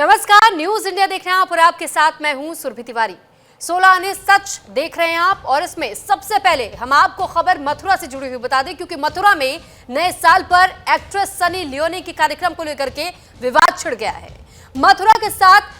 नमस्कार, news India देख रहे हैं आप और आपके साथ मैं हूं सुरभि तिवारी। 16 आने सच देख रहे हैं आप और इसमें सबसे पहले हम आपको खबर मथुरा से जुड़ी हुई बता दें, क्योंकि मथुरा में नए साल पर एक्ट्रेस सनी लियोनी के कार्यक्रम को लेकर के विवाद छिड़ गया है। मथुरा के साथ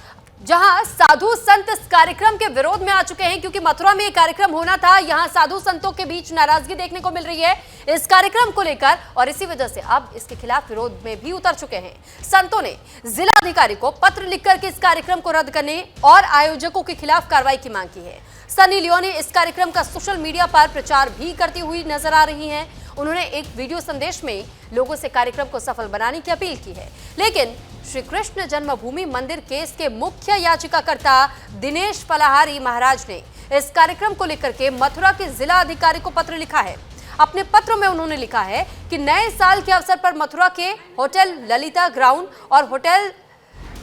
जहां साधु संत इस कार्यक्रम के विरोध में आ चुके हैं, क्योंकि मथुरा में ये कार्यक्रम होना था, यहां साधु संतों के बीच नाराजगी देखने को मिल रही है इस कार्यक्रम को लेकर और इसी वजह से अब इसके खिलाफ विरोध में भी उतर चुके हैं। संतों ने जिलाधिकारी को पत्र लिखकर के इस कार्यक्रम को रद्द करने और आयोजकों के खिलाफ कार्रवाई की मांग की है। सनी लियोनी इस कार्यक्रम का सोशल मीडिया पर प्रचार भी करती हुई नजर आ रही हैं। उन्होंने एक वीडियो संदेश में लोगों से कार्यक्रम को सफल बनाने की अपील की है, लेकिन श्री कृष्ण जन्मभूमि मंदिर केस के मुख्य याचिकाकर्ता दिनेश फलाहारी महाराज ने इस कार्यक्रम को लेकर के मथुरा के जिला अधिकारी को पत्र लिखा है। अपने पत्र में उन्होंने लिखा है कि नए साल के अवसर पर मथुरा के होटल ललिता ग्राउंड और होटल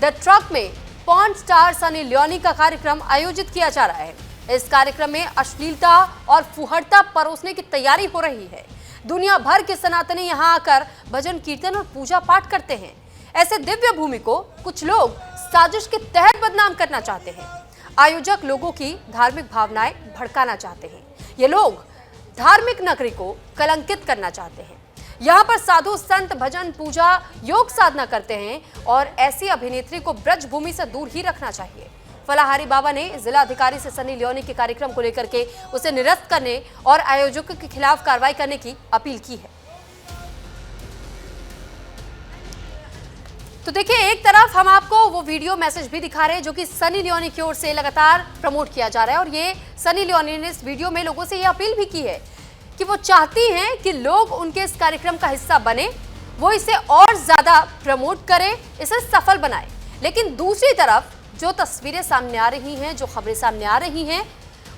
द ट्रक में पॉर्न स्टार सनी लियोनी का कार्यक्रम आयोजित किया जा रहा है। इस कार्यक्रम में अश्लीलता और फुहड़ता परोसने की तैयारी हो रही है। दुनिया भर के सनातनी यहाँ आकर भजन कीर्तन और पूजा पाठ करते हैं। ऐसे दिव्य भूमि को कुछ लोग साजिश के तहत बदनाम करना चाहते हैं। आयोजक लोगों की धार्मिक भावनाएं भड़काना चाहते हैं। ये लोग धार्मिक नगरी को कलंकित करना चाहते हैं। यहाँ पर साधु संत भजन पूजा योग साधना करते हैं और ऐसी अभिनेत्री को ब्रजभूमि से दूर ही रखना चाहिए। फलाहारी बाबा ने जिला अधिकारी से सनी लियोनी के कार्यक्रम को लेकर के उसे निरस्त करने और आयोजकों के खिलाफ कार्रवाई करने की अपील की है। तो देखिए, एक तरफ हम आपको वो वीडियो मैसेज भी दिखा रहे हैं जो कि सनी लियोनी की ओर से लगातार प्रमोट किया जा रहा है और ये सनी लियोनी ने इस वीडियो में लोगों से ये अपील भी की है कि वो चाहती हैं कि लोग उनके इस कार्यक्रम का हिस्सा बने, वो इसे और ज्यादा प्रमोट करें, इसे सफल बनाए। लेकिन दूसरी तरफ जो तस्वीरें सामने आ रही हैं, जो खबरें सामने आ रही हैं,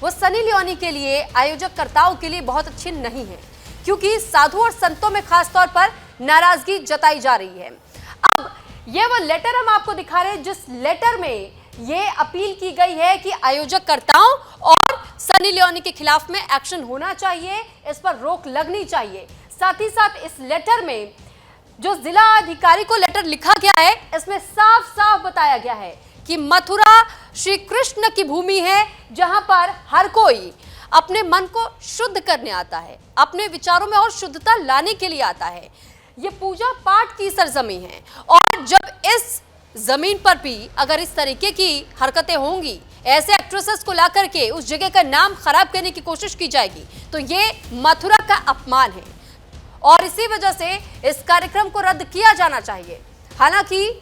वो सनी लियोनी के लिए, आयोजककर्ताओं के लिए बहुत अच्छी नहीं है, क्योंकि साधु और संतों में खास तौर पर नाराजगी जताई जा रही है। अब ये वो लेटर हम आपको दिखा रहे हैं जिस लेटर में ये अपील की गई है कि आयोजककर्ताओं और सनी लियोनी के खिलाफ में एक्शन होना चाहिए, इस पर रोक लगनी चाहिए। साथ ही साथ इस लेटर में जो जिला अधिकारी को लेटर लिखा गया है, इसमें साफ साफ बताया गया है कि मथुरा श्री कृष्ण की भूमि है, जहां पर हर कोई अपने मन को शुद्ध करने आता है, अपने विचारों में और शुद्धता लाने के लिए आता है। ये पूजा पाठ की सरजमीन है और जब इस जमीन पर भी अगर इस तरीके की हरकतें होंगी, ऐसे एक्ट्रेसेस को ला करके उस जगह का नाम खराब करने की कोशिश की जाएगी, तो ये मथुरा का अपमान है और इसी वजह से इस कार्यक्रम को रद्द किया जाना चाहिए। हालांकि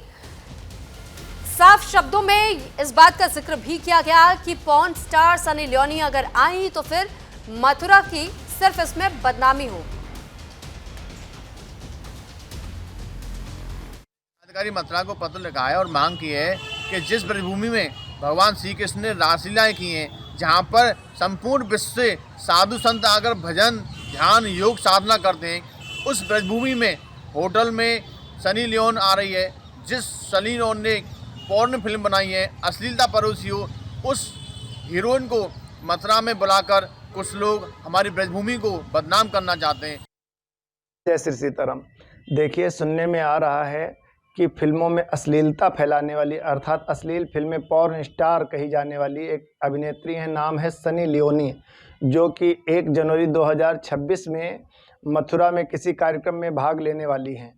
साफ शब्दों में इस बात का जिक्र भी किया गया कि पॉर्न स्टार सनी लियोनी अगर आई तो फिर मथुरा की सिर्फ इसमें बदनामी होगी। अधिकारी मथुरा को पत्र लिखा है और मांग की है कि जिस ब्रजभूमि में भगवान श्री कृष्ण ने रासलीलाएं की हैं, जहां पर संपूर्ण विश्व से साधु संत आकर भजन ध्यान योग साधना करते हैं, उस ब्रजभूमि में होटल में सनी लियोन आ रही है। जिस सनी लियोन ने पॉर्न फिल्म बनाई है, अश्लीलता परोसी हो, उस हीरोइन को मथुरा में बुलाकर कुछ लोग हमारी ब्रजभूमि को बदनाम करना चाहते हैं। जय श्री सीताराम। देखिए, सुनने में आ रहा है कि फिल्मों में अश्लीलता फैलाने वाली अर्थात अश्लील फिल्में पॉर्न स्टार कही जाने वाली एक अभिनेत्री है, नाम है सनी लियोनी, जो कि 1 जनवरी 2026 में मथुरा में किसी कार्यक्रम में भाग लेने वाली हैं।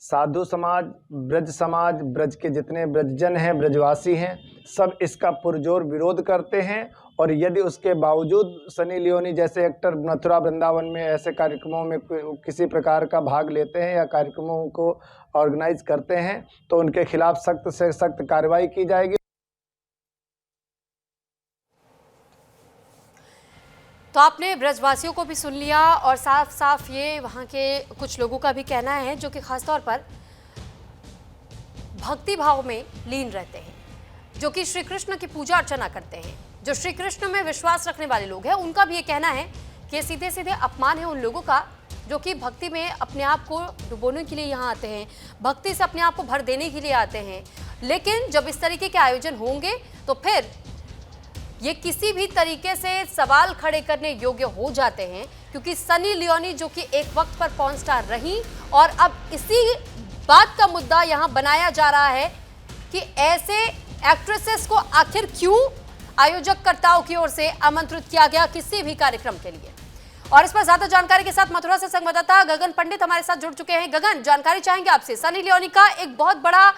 साधु समाज, ब्रज के जितने ब्रजजन हैं, ब्रजवासी हैं, सब इसका पुरजोर विरोध करते हैं और यदि उसके बावजूद सनी लियोनी जैसे एक्टर मथुरा वृंदावन में ऐसे कार्यक्रमों में किसी प्रकार का भाग लेते हैं या कार्यक्रमों को ऑर्गेनाइज करते हैं तो उनके खिलाफ सख्त से सख्त कार्रवाई की जाएगी। तो आपने ब्रजवासियों को भी सुन लिया और साफ साफ ये वहाँ के कुछ लोगों का भी कहना है जो कि खासतौर पर भक्ति भाव में लीन रहते हैं, जो कि श्री कृष्ण की पूजा अर्चना करते हैं, जो श्री कृष्ण में विश्वास रखने वाले लोग हैं। उनका भी ये कहना है कि सीधे सीधे अपमान है उन लोगों का जो कि भक्ति में अपने आप को डुबोने के लिए यहाँ आते हैं, भक्ति से अपने आप को भर देने के लिए आते हैं। लेकिन जब इस तरीके के आयोजन होंगे तो फिर ये किसी भी तरीके से सवाल खड़े करने योग्य हो जाते हैं, क्योंकि सनी लियोनी जो कि एक वक्त पर पॉर्न स्टार रही और अब इसी बात का मुद्दा यहाँ बनाया जा रहा है कि ऐसे एक्ट्रेसेस को आखिर क्यों आयोजककर्ताओं की ओर से आमंत्रित किया गया किसी भी कार्यक्रम के लिए। और इस पर ज्यादा जानकारी के साथ मथुरा से संवाददाता गगन पंडित हमारे साथ जुड़ चुके हैं। गगन, जानकारी चाहेंगे आपसे। सनी लियोनी का एक बहुत बड़ा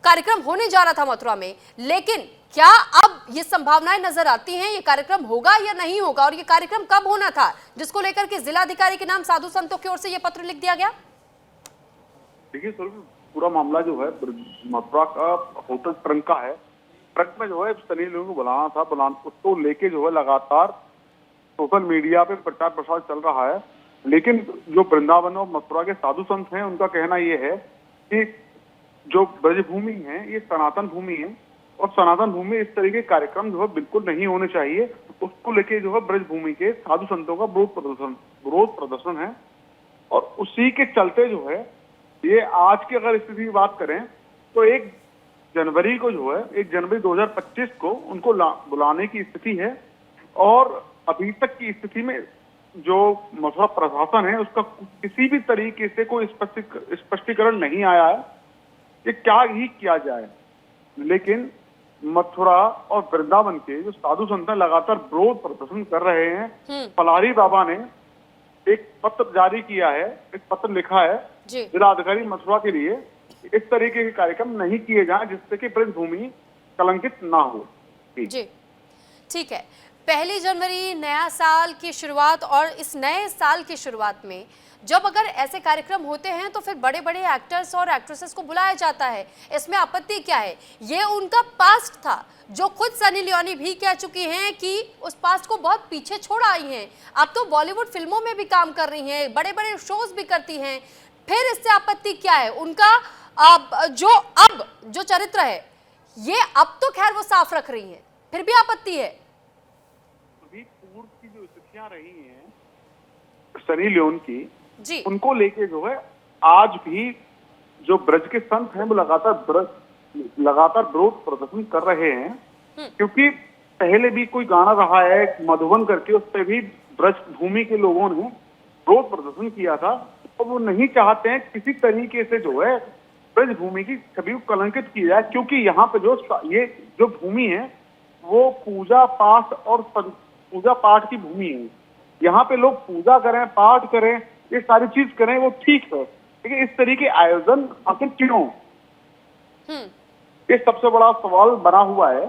कार्यक्रम होने जा रहा था मथुरा में, लेकिन क्या अब ये संभावनाएं नजर आती हैं ये कार्यक्रम होगा या नहीं होगा, और ये कार्यक्रम कब होना था जिसको लेकर के जिलाधिकारी के नाम साधु संतों की ओर से ये पत्र लिख दिया गया? देखिए सर, पूरा मामला जो है मथुरा का होटल ट्रंक का है। ट्रंक में जो है सनी लियोनी को बुलाना था, उसको लेके जो है लगातार सोशल मीडिया पे प्रचार प्रसार चल रहा है। लेकिन जो वृंदावन और मथुरा के साधु संत हैं उनका कहना ये है कि जो ब्रजभूमि है ये सनातन भूमि है, और सनातन भूमि इस तरीके के कार्यक्रम जो है बिल्कुल नहीं होने चाहिए। उसको लेके जो है ब्रजभूमि के साधु संतों का विरोध प्रदर्शन है, और उसी के चलते जो है ये आज की अगर स्थिति की बात करें तो 1 जनवरी को जो है 1 जनवरी 2025 को उनको बुलाने की स्थिति है। और अभी तक की स्थिति में जो मथुरा प्रशासन है उसका किसी भी तरीके से कोई स्पष्टीकरण नहीं आया है कि क्या ही किया जाए। लेकिन मथुरा और वृंदावन के जो साधु संत लगातार विरोध प्रदर्शन कर रहे हैं। पलारी बाबा ने एक पत्र जारी किया है, एक पत्र लिखा है जिलाधिकारी मथुरा के लिए, इस तरीके के कार्यक्रम नहीं किए जाएं जिससे कि ब्रजभूमि कलंकित ना हो। जी ठीक है। 1 जनवरी नया साल की शुरुआत, और इस नए साल की शुरुआत में जब अगर ऐसे कार्यक्रम होते हैं तो फिर बड़े बड़े एक्टर्स और एक्ट्रेसेस को बुलाया जाता है, इसमें आपत्ति क्या है? ये उनका पास्ट था जो खुद सनी लियोनी भी कह चुकी हैं कि उस पास्ट को बहुत पीछे छोड़ आई हैं। अब तो बॉलीवुड फिल्मों में भी काम कर रही हैं, बड़े बड़े शोज भी करती हैं, फिर इससे आपत्ति क्या है? उनका जो चरित्र है ये अब तो खैर वो साफ रख रही हैं, फिर भी आपत्ति है। अभी पूर्व की जो स्थितियां रही हैं सनी लियोन की जी, उनको लेके जो है आज भी जो ब्रज के संत हैं वो लगातार विरोध प्रदर्शन कर रहे हैं। क्योंकि पहले भी कोई गाना रहा है मधुबन करके, उस पर भी ब्रज भूमि के लोगों ने विरोध प्रदर्शन किया था, और वो नहीं चाहते हैं किसी तरीके से जो है ब्रज भूमि की छवि को कलंकित की जाए। क्योंकि यहाँ पे ये जो भूमि है वो पूजा पाठ की भूमि है। यहाँ पे लोग पूजा करें, पाठ करें, ये सारी चीज करें, वो ठीक है, लेकिन इस तरीके आयोजन आखिर क्यों? ये सबसे बड़ा सवाल बना हुआ है।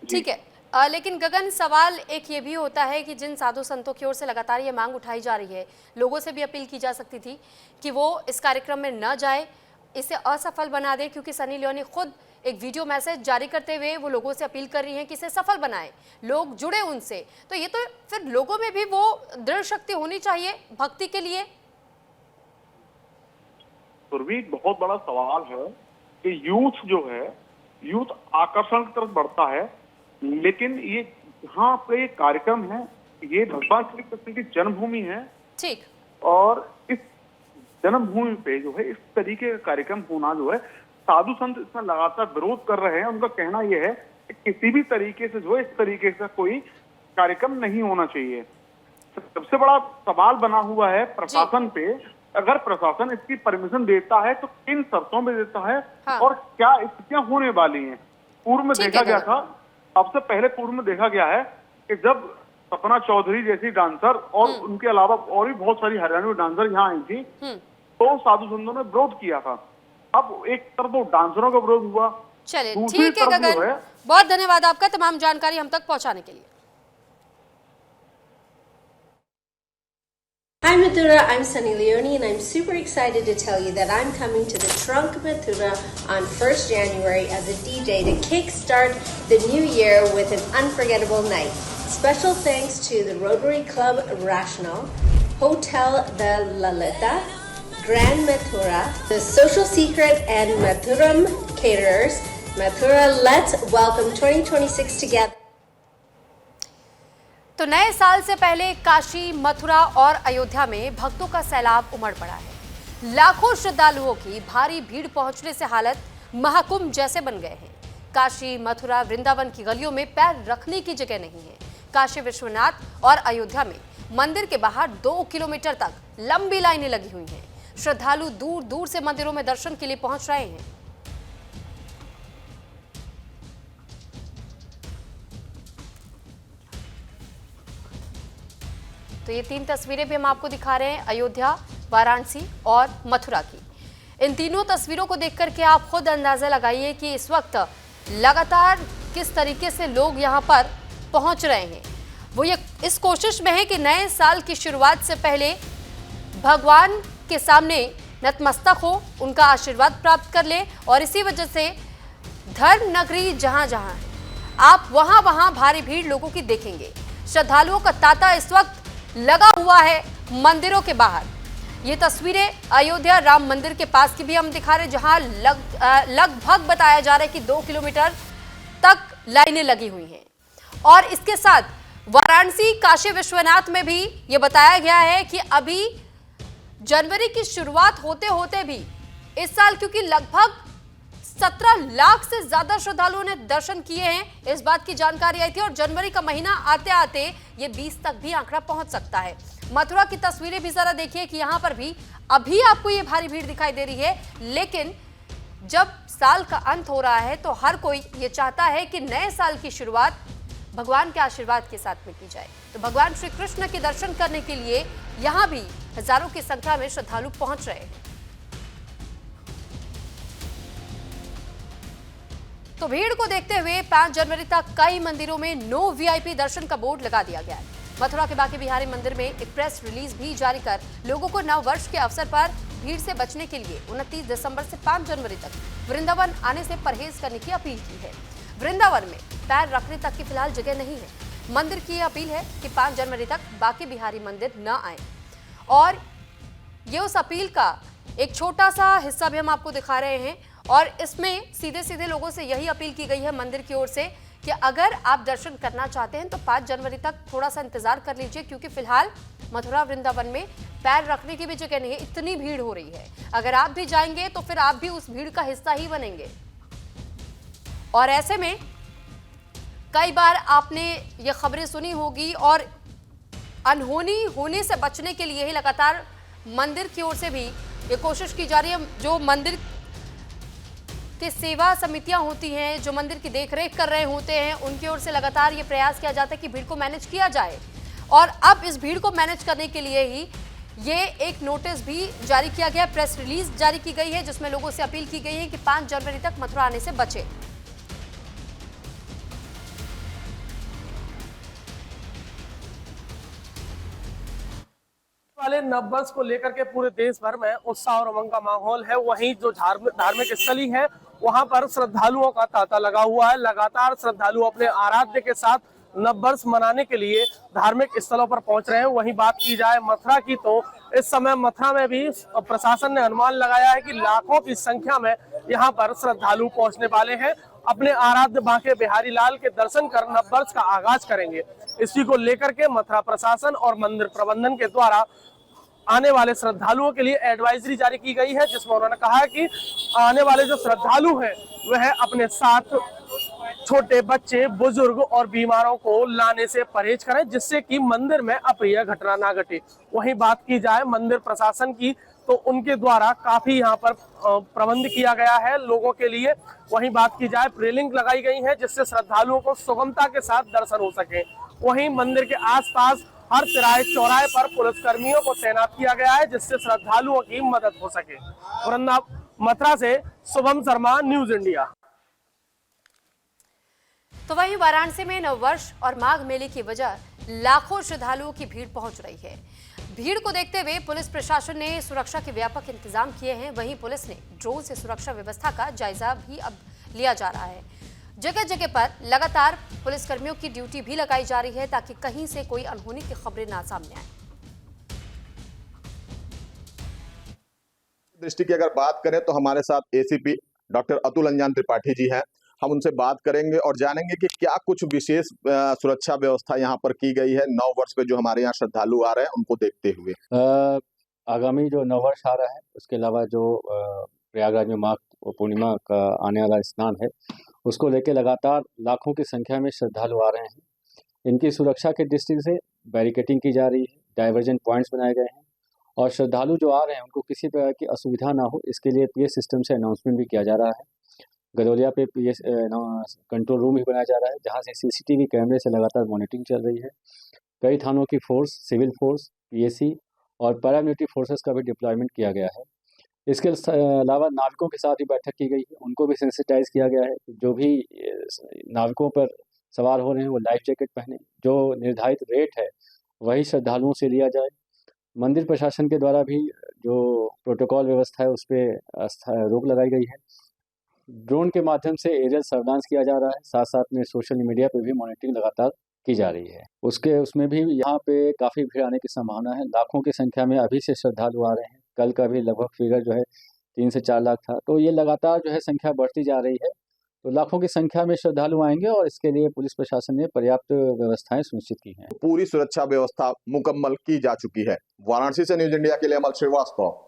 ठीक है। लेकिन गगन, सवाल एक ये भी होता है कि जिन साधु संतों की ओर से लगातार ये मांग उठाई जा रही है, लोगों से भी अपील की जा सकती थी कि वो इस कार्यक्रम में न जाए, इसे असफल बना दे, क्योंकि सनी लियोनी खुद एक वीडियो मैसेज जारी करते हुए वो लोगों से अपील कर रही हैं कि इसे सफल बनाएं, लोग जुड़े उनसे। तो ये तो फिर लोगों में भी वो दृढ़ शक्ति होनी चाहिए भक्ति के लिए। सुरभि, बहुत बड़ा सवाल है कि यूथ आकर्षण की तरफ बढ़ता है, लेकिन ये जहाँ पे ये कार्यक्रम है ये भगवान श्री कृष्ण की जन्मभूमि है। ठीक। और इस जन्मभूमि पे जो है इस तरीके का कार्यक्रम होना जो है, साधु संत इसमें लगातार विरोध कर रहे हैं। उनका कहना यह है कि किसी भी तरीके से जो है इस तरीके का कोई कार्यक्रम नहीं होना चाहिए। सबसे बड़ा सवाल बना हुआ है प्रशासन पे। अगर प्रशासन इसकी परमिशन देता है तो किन शर्तों में देता है, हाँ। और क्या स्थितियां होने वाली हैं। पूर्व में देखा गया था, सबसे पहले पूर्व में देखा गया है कि जब सपना चौधरी जैसी डांसर और उनके अलावा और भी बहुत सारी हरियाणवी डांसर यहाँ आई थी, तो साधु संतों ने विरोध किया था। अब एक तरफ तो डांसरों का विरोध हुआ। चलिए ठीक है गगन, बहुत धन्यवाद आपका तमाम जानकारी हम तक पहुंचाने के लिए। Hi Mathura, I'm Sunny Leone and I'm super excited to tell you that I'm coming to the Trunk Mathura on 1st January as a DJ to kickstart the new year with an unforgettable night. Special thanks to the Rotary Club Rational, Hotel The Lalita, Grand Mathura, The Social Secret and Mathuram Caterers. Mathura, let's welcome 2026 together. तो नए साल से पहले काशी, मथुरा और अयोध्या में भक्तों का सैलाब उमड़ पड़ा है। लाखों श्रद्धालुओं की भारी भीड़ पहुंचने से हालत महाकुंभ जैसे बन गए हैं। काशी, मथुरा, वृंदावन की गलियों में पैर रखने की जगह नहीं है। काशी विश्वनाथ और अयोध्या में मंदिर के बाहर 2 किलोमीटर तक लंबी लाइनें लगी हुई हैं। श्रद्धालु दूर दूर से मंदिरों में दर्शन के लिए पहुंच रहे हैं। तो ये 3 तस्वीरें भी हम आपको दिखा रहे हैं, अयोध्या, वाराणसी और मथुरा की। इन तीनों तस्वीरों को देख करके आप खुद अंदाजा लगाइए कि इस वक्त लगातार किस तरीके से लोग यहाँ पर पहुँच रहे हैं। वो ये इस कोशिश में है कि नए साल की शुरुआत से पहले भगवान के सामने नतमस्तक हो, उनका आशीर्वाद प्राप्त कर ले। और इसी वजह से धर्म नगरी जहां जहां है, आप वहां वहां भारी भीड़ लोगों की देखेंगे। श्रद्धालुओं का तांता इस वक्त लगा हुआ है मंदिरों के बाहर। ये तस्वीरें अयोध्या राम मंदिर के पास की भी हम दिखा रहे हैं, जहां लगभग बताया जा रहा है कि 2 किलोमीटर तक लाइनें लगी हुई हैं। और इसके साथ वाराणसी काशी विश्वनाथ में भी ये बताया गया है कि अभी जनवरी की शुरुआत होते होते भी इस साल, क्योंकि लगभग 17 लाख से ज्यादा श्रद्धालुओं ने दर्शन किए हैं, इस बात की जानकारी आई थी। और जनवरी का महीना आते आते ये 20 तक भी आंकड़ा पहुंच सकता है। मथुरा की तस्वीरें भी जरा देखिए कि यहां पर भी अभी आपको ये भारी भीड़ दिखाई दे रही है, लेकिन जब साल का अंत हो रहा है तो हर कोई ये चाहता है कि नए साल की शुरुआत भगवान के आशीर्वाद के साथ में की जाए। तो भगवान श्री कृष्ण के दर्शन करने के लिए यहां भी हजारों की संख्या में श्रद्धालु पहुंच रहे हैं। तो भीड़ को देखते हुए 5 जनवरी तक कई मंदिरों में नो वीआईपी दर्शन का बोर्ड लगा दिया गया है। मथुरा के बांके बिहारी मंदिर में एक प्रेस रिलीज भी जारी कर लोगों को नव वर्ष के अवसर पर भीड़ से बचने के लिए 29 दिसंबर से 5 जनवरी तक वृंदावन आने से परहेज करने की अपील की है। वृंदावन में पैर रखने तक की फिलहाल जगह नहीं है। मंदिर की अपील है कि 5 जनवरी तक बांके बिहारी मंदिर न आए। और ये उस अपील का एक छोटा सा हिस्सा भी हम आपको दिखा रहे हैं। और इसमें सीधे सीधे लोगों से यही अपील की गई है मंदिर की ओर से कि अगर आप दर्शन करना चाहते हैं तो 5 जनवरी तक थोड़ा सा इंतजार कर लीजिए, क्योंकि फिलहाल मथुरा वृंदावन में पैर रखने की भी जगह नहीं है, इतनी भीड़ हो रही है। अगर आप भी जाएंगे तो फिर आप भी उस भीड़ का हिस्सा ही बनेंगे। और ऐसे में कई बार आपने ये खबरें सुनी होगी, और अनहोनी होने से बचने के लिए ही लगातार मंदिर की ओर से भी ये कोशिश की जा रही है। जो मंदिर की सेवा समितियां होती हैं, जो मंदिर की देखरेख कर रहे होते हैं, उनकी ओर से लगातार ये प्रयास किया जाता है कि भीड़ को मैनेज किया जाए। और अब इस भीड़ को मैनेज करने के लिए ही ये एक नोटिस भी जारी किया गया, प्रेस रिलीज जारी की गई है, जिसमें लोगों से अपील की गई है कि 5 जनवरी तक मथुरा आने से बचे। वाले नववर्ष को लेकर के पूरे देश भर में उत्साह और उमंग का माहौल है। वहीं जो धार्मिक स्थली है वहां पर श्रद्धालुओं का तांता लगा हुआ है। लगातार श्रद्धालु अपने आराध्य के साथ नववर्ष मनाने के लिए धार्मिक स्थलों पर पहुंच रहे हैं। वहीं बात की जाए मथुरा की, तो इस समय मथुरा में भी प्रशासन ने अनुमान लगाया है कि लाखों की संख्या में यहाँ पर श्रद्धालु पहुंचने वाले हैं, अपने आराध्य बांके बिहारी लाल के दर्शन कर नववर्ष का आगाज करेंगे। इसी को लेकर के मथुरा प्रशासन और मंदिर प्रबंधन के द्वारा आने वाले श्रद्धालुओं के लिए एडवाइजरी जारी की गई है, जिसमें उन्होंने कहा है कि आने वाले जो श्रद्धालु हैं वह अपने साथ छोटे बच्चे, बुजुर्ग और बीमारों को लाने से परहेज करें, जिससे कि मंदिर में अप्रिय घटना ना घटे। वहीं बात की जाए मंदिर प्रशासन की, तो उनके द्वारा काफी यहाँ पर प्रबंध किया गया है लोगों के लिए। वहीं बात की जाए रेलिंग लगाई गई है, जिससे श्रद्धालुओं को सुगमता के साथ दर्शन हो सके। वहीं मंदिर के आसपास हर तिराहे चौराहे पर पुलिस कर्मियों को तैनात किया गया है, जिससे श्रद्धालुओं की मदद हो सके। मथुरा से शुभम शर्मा, न्यूज इंडिया। तो वहीं वाराणसी में नववर्ष और माघ मेले की वजह लाखों श्रद्धालुओं की भीड़ पहुंच रही है। भीड़ को देखते हुए पुलिस प्रशासन ने सुरक्षा के व्यापक इंतजाम किए हैं। वहीं पुलिस ने ड्रोन से सुरक्षा व्यवस्था का जायजा भी अब लिया जा रहा है। जगह जगह पर लगातार पुलिसकर्मियों की ड्यूटी भी लगाई जा रही है, ताकि कहीं से कोई अनहोनी की खबरें ना सामने आए। दृष्टि की अगर बात करें तो हमारे साथ एसीपी डॉक्टर अतुल अंजान त्रिपाठी जी हैं। हम उनसे बात करेंगे और जानेंगे कि क्या कुछ विशेष सुरक्षा व्यवस्था यहाँ पर की गई है नव वर्ष पे जो हमारे यहाँ श्रद्धालु आ रहे हैं उनको देखते हुए। आगामी जो नव वर्ष आ रहा है, उसके अलावा जो प्रयागराज में माघ पूर्णिमा का आने वाला स्नान है, उसको लेकर लगातार लाखों की संख्या में श्रद्धालु आ रहे हैं। इनकी सुरक्षा की दृष्टि से बैरिकेटिंग की जा रही है, डाइवर्जन पॉइंट्स बनाए गए हैं, और श्रद्धालु जो आ रहे हैं उनको किसी प्रकार की असुविधा ना हो, इसके लिए पीएस सिस्टम से अनाउंसमेंट भी किया जा रहा है। गदौलिया पे पीएस कंट्रोल रूम भी बनाया जा रहा है, जहां से सीसीटीवी कैमरे से लगातार मॉनिटरिंग चल रही है। कई थानों की फोर्स, सिविल फोर्स, पीएसी और पैरामिलिट्री फोर्सेस का भी डिप्लॉयमेंट किया गया है। इसके अलावा नाविकों के साथ भी बैठक की गई है, उनको भी सेंसिटाइज किया गया है कि जो भी नाविकों पर सवार हो रहे हैं वो लाइफ जैकेट पहने, जो निर्धारित रेट है वही श्रद्धालुओं से लिया जाए। मंदिर प्रशासन के द्वारा भी जो प्रोटोकॉल व्यवस्था है उस पर रोक लगाई गई है। ड्रोन के माध्यम से एरियल सर्वेलांस किया जा रहा है, साथ साथ में सोशल मीडिया पे भी मॉनिटरिंग लगातार की जा रही है। उसमें भी यहाँ पे काफ़ी भीड़ आने की संभावना है। लाखों की संख्या में अभी से श्रद्धालु आ रहे हैं। कल का भी लगभग फिगर जो है 3 से 4 लाख था, तो ये लगातार जो है संख्या बढ़ती जा रही है। तो लाखों की संख्या में श्रद्धालु आएंगे और इसके लिए पुलिस प्रशासन ने पर्याप्त व्यवस्थाएं सुनिश्चित की हैं। पूरी सुरक्षा व्यवस्था मुकम्मल की जा चुकी है। वाराणसी से न्यूज इंडिया के लिए अमल श्रीवास्तव।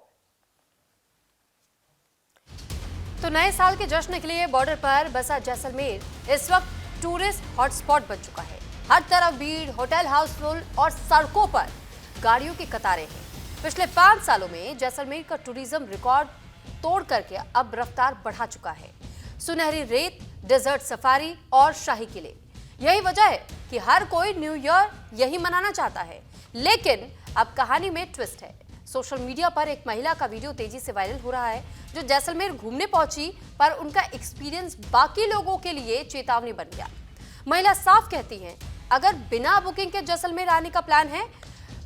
तो नए साल के जश्न के लिए बॉर्डर पर बसा जैसलमेर इस वक्त टूरिस्ट हॉटस्पॉट बन चुका है। हर तरफ भीड़, होटल हाउसफुल और सड़कों पर गाड़ियों की कतारें हैं। पिछले 5 सालों में जैसलमेर का टूरिज्म रिकॉर्ड तोड़ करके अब रफ्तार बढ़ा चुका है। सुनहरी रेत, डेजर्ट सफारी और शाही किले, यही वजह है कि हर कोई न्यू ईयर यही मनाना चाहता है। लेकिन अब कहानी में ट्विस्ट है। सोशल मीडिया पर एक महिला का वीडियो तेजी से वायरल हो रहा है, जो जैसलमेर घूमने पहुंची पर उनका एक्सपीरियंस बाकी लोगों के लिए चेतावनी बन गया। महिला साफ कहती हैं, अगर बिना बुकिंग के जैसलमेर आने का प्लान है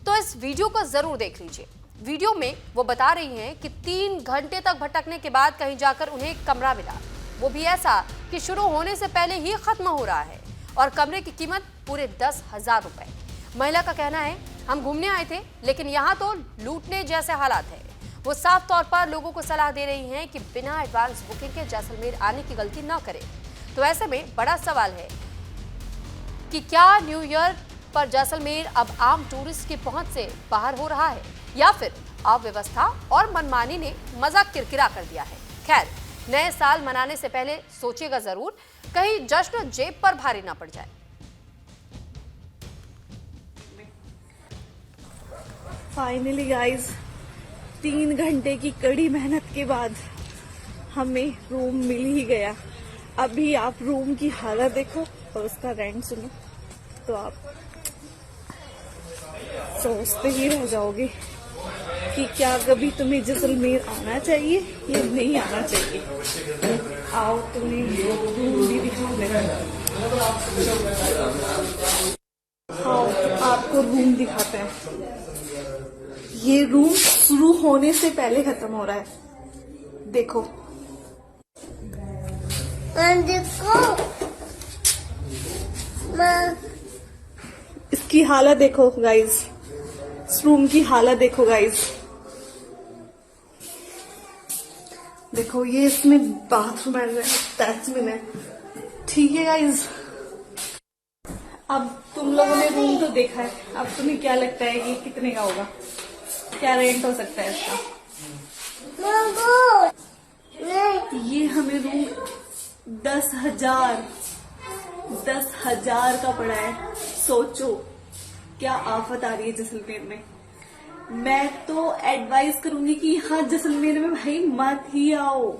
तो इस वीडियो को जरूर देख लीजिए। वीडियो में वो बता रही हैं कि 3 घंटे तक भटकने के बाद कहीं जाकर उन्हें एक कमरा मिला, वो भी ऐसा कि शुरू होने से पहले ही खत्म हो रहा है, और कमरे की कीमत पूरे 10,000 रुपए। महिला का कहना है, हम घूमने आए थे लेकिन यहाँ तो लूटने जैसे हालात है। वो साफ तौर पर लोगों को सलाह दे रही हैं कि बिना एडवांस बुकिंग के जैसलमेर आने की गलती न करें। तो ऐसे में बड़ा सवाल है कि क्या न्यू ईयर पर जैसलमेर अब आम टूरिस्ट की पहुंच से बाहर हो रहा है, या फिर अव्यवस्था और मनमानी ने मजा किरकिरा कर दिया है। खैर, नए साल मनाने से पहले सोचिएगा जरूर, कहीं जश्न जेब पर भारी ना पड़ जाए। फाइनली गाइस, 3 घंटे की कड़ी मेहनत के बाद हमें रूम मिल ही गया। अभी आप रूम की हालत देखो और उसका रेंट सुनो तो आप सोचते ही रह जाओगे कि क्या कभी तुम्हें जैसलमेर आना चाहिए या नहीं आना चाहिए। आओ तुम्हें रूम भी दिखा देना। आओ आपको रूम दिखाते हैं। ये रूम शुरू होने से पहले खत्म हो रहा है। देखो इसकी हालत देखो गाइस, इस रूम की हालत देखो गाइस। देखो ये इसमें बाथरूम है, अटैचमेंट है, ठीक है गाइस। अब तुम लोगों ने रूम तो देखा है, अब तुम्हें क्या लगता है ये कितने का होगा, क्या रेंट हो सकता है इसका? ये हमें रूम 10,000 का पड़ा है। सोचो क्या आफत आ रही है जैसलमेर में। मैं तो एडवाइस करूंगी कि यहाँ जैसलमेर में भाई मत ही आओ।